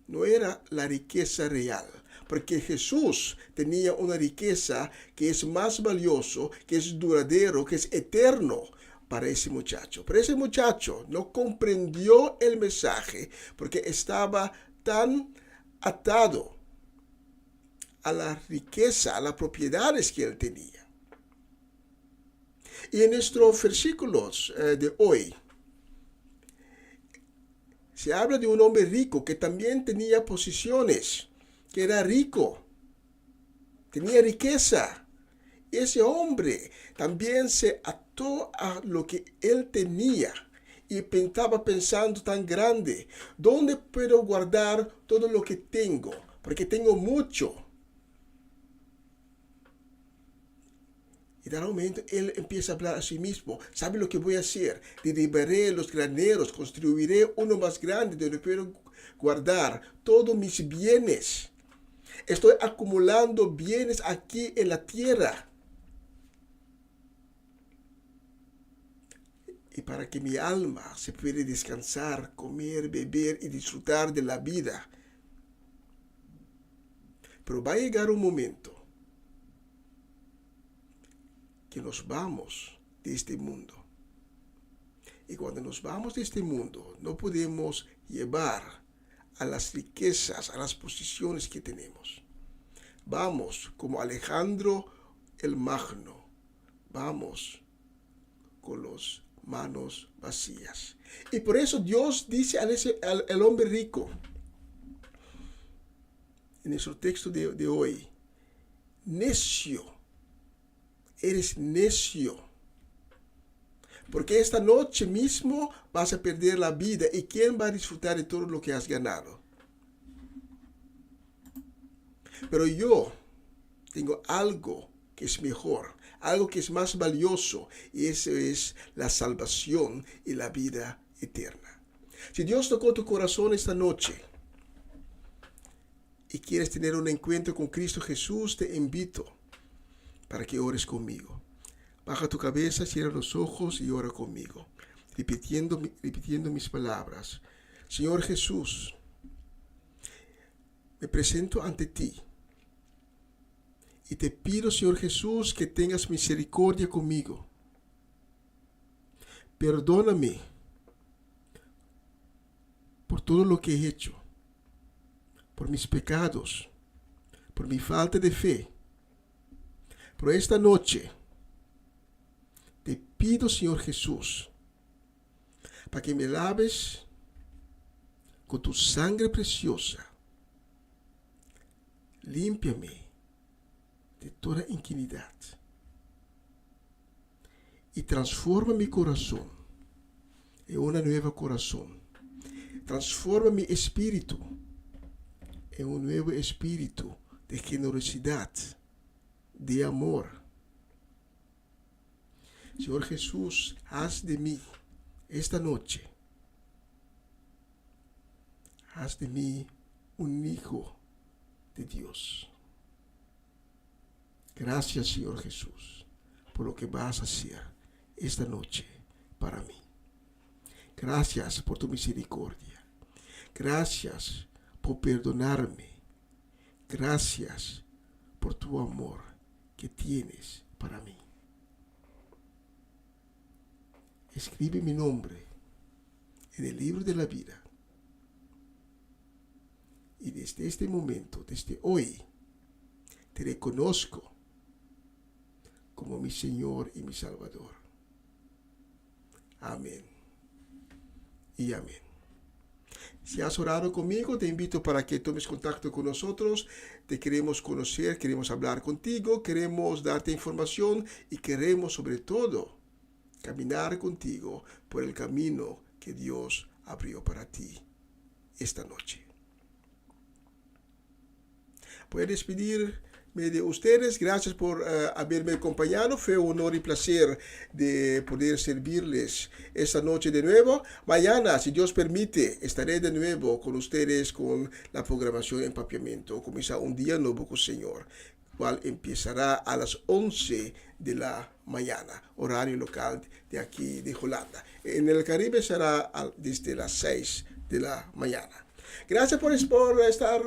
no era la riqueza real. Porque Jesús tenía una riqueza que es más valioso, que es duradero, que es eterno para ese muchacho. Pero ese muchacho no comprendió el mensaje porque estaba tan atado a la riqueza, a las propiedades que él tenía. Y en nuestros versículos de hoy, se habla de un hombre rico que también tenía posesiones, que era rico, tenía riqueza. Ese hombre también se ató a lo que él tenía y estaba pensando tan grande, ¿dónde puedo guardar todo lo que tengo? Porque tengo mucho. Y de momento él empieza a hablar a sí mismo. ¿Sabe lo que voy a hacer? Derribaré los graneros, construiré uno más grande donde puedo guardar todos mis bienes. Estoy acumulando bienes aquí en la tierra. Y para que mi alma se pueda descansar, comer, beber y disfrutar de la vida. Pero va a llegar un momento que nos vamos de este mundo. Y cuando nos vamos de este mundo, no podemos llevar a las riquezas, a las posiciones que tenemos. Vamos como Alejandro el Magno. Vamos con las manos vacías. Y por eso Dios dice al hombre rico, en nuestro texto de hoy, necio, eres necio, porque esta noche mismo vas a perder la vida. ¿Y quién va a disfrutar de todo lo que has ganado? Pero yo tengo algo que es mejor, algo que es más valioso, y eso es la salvación y la vida eterna. Si Dios tocó tu corazón esta noche y quieres tener un encuentro con Cristo Jesús, te invito para que ores conmigo. Baja tu cabeza, cierra los ojos y ora conmigo, repitiendo mis palabras. Señor Jesús, me presento ante ti y te pido, Señor Jesús, que tengas misericordia conmigo. Perdóname por todo lo que he hecho, por mis pecados, por mi falta de fe. Pero esta noche te pido, Señor Jesús, para que me laves con tu sangre preciosa. Límpiame de toda iniquidad y transforma mi corazón en una nueva corazón. Transforma mi espíritu en un nuevo espíritu de generosidad, de amor. Señor Jesús, haz de mí esta noche, haz de mí un hijo de Dios. Gracias, Señor Jesús, por lo que vas a hacer esta noche para mí. Gracias por tu misericordia. Gracias por perdonarme. Gracias por tu amor que tienes para mí. Escribe mi nombre en el libro de la vida. Y desde este momento, desde hoy, te reconozco como mi Señor y mi Salvador. Amén y amén. Si has orado conmigo, te invito para que tomes contacto con nosotros. Te queremos conocer, queremos hablar contigo, queremos darte información y queremos sobre todo caminar contigo por el camino que Dios abrió para ti esta noche. Voy a despedirme de ustedes. Gracias por haberme acompañado. Fue un honor y placer de poder servirles esta noche de nuevo. Mañana, si Dios permite, estaré de nuevo con ustedes con la programación Empapiamiento. Comienza un día nuevo con el Señor, cual empezará a las 11 de la mañana, horario local de aquí de Holanda. En el Caribe será desde las 6 de la mañana. Gracias por estar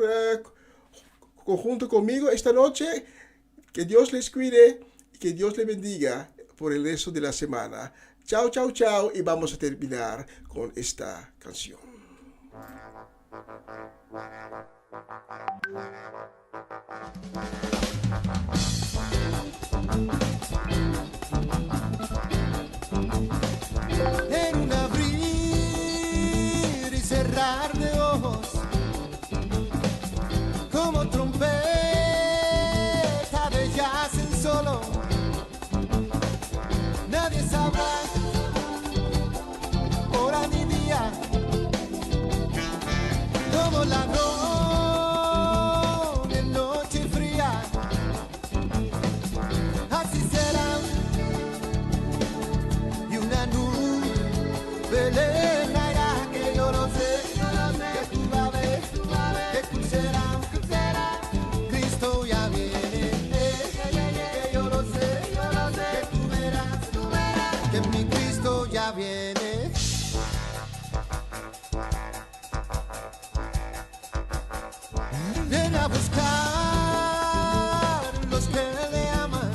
conjunto conmigo esta noche. Que Dios les cuide y que Dios les bendiga por el resto de la semana. Chao, chao, chao. Y vamos a terminar con esta canción. En un abrir y cerrar de ojos, como trompeta de jazz en solo, nadie sabrá hora ni día, como ladrón en noche fría, así será. Belén traerá, que yo lo sé, que tú vas a ver, que tú serás, Cristo ya viene, que yo lo sé, que tú verás, que mi Cristo ya viene. Viene a buscar los que le aman,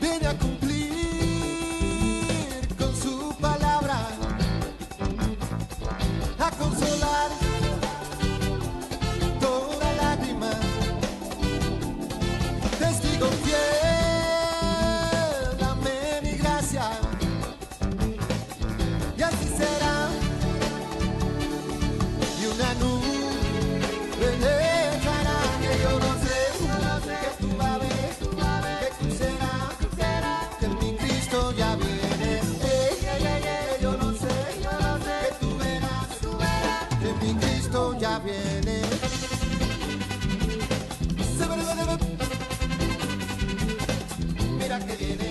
viene a cumplir con su palabra, a consolar toda lágrima, testigo fiel, amén y gracia, y así será, y una nube le traerá, que yo no sé, que tú vas a ver, que tú serás, que mi Cristo ya viene, que yo no sé, que tú verás, que mi Cristo ya viene. Mira que viene.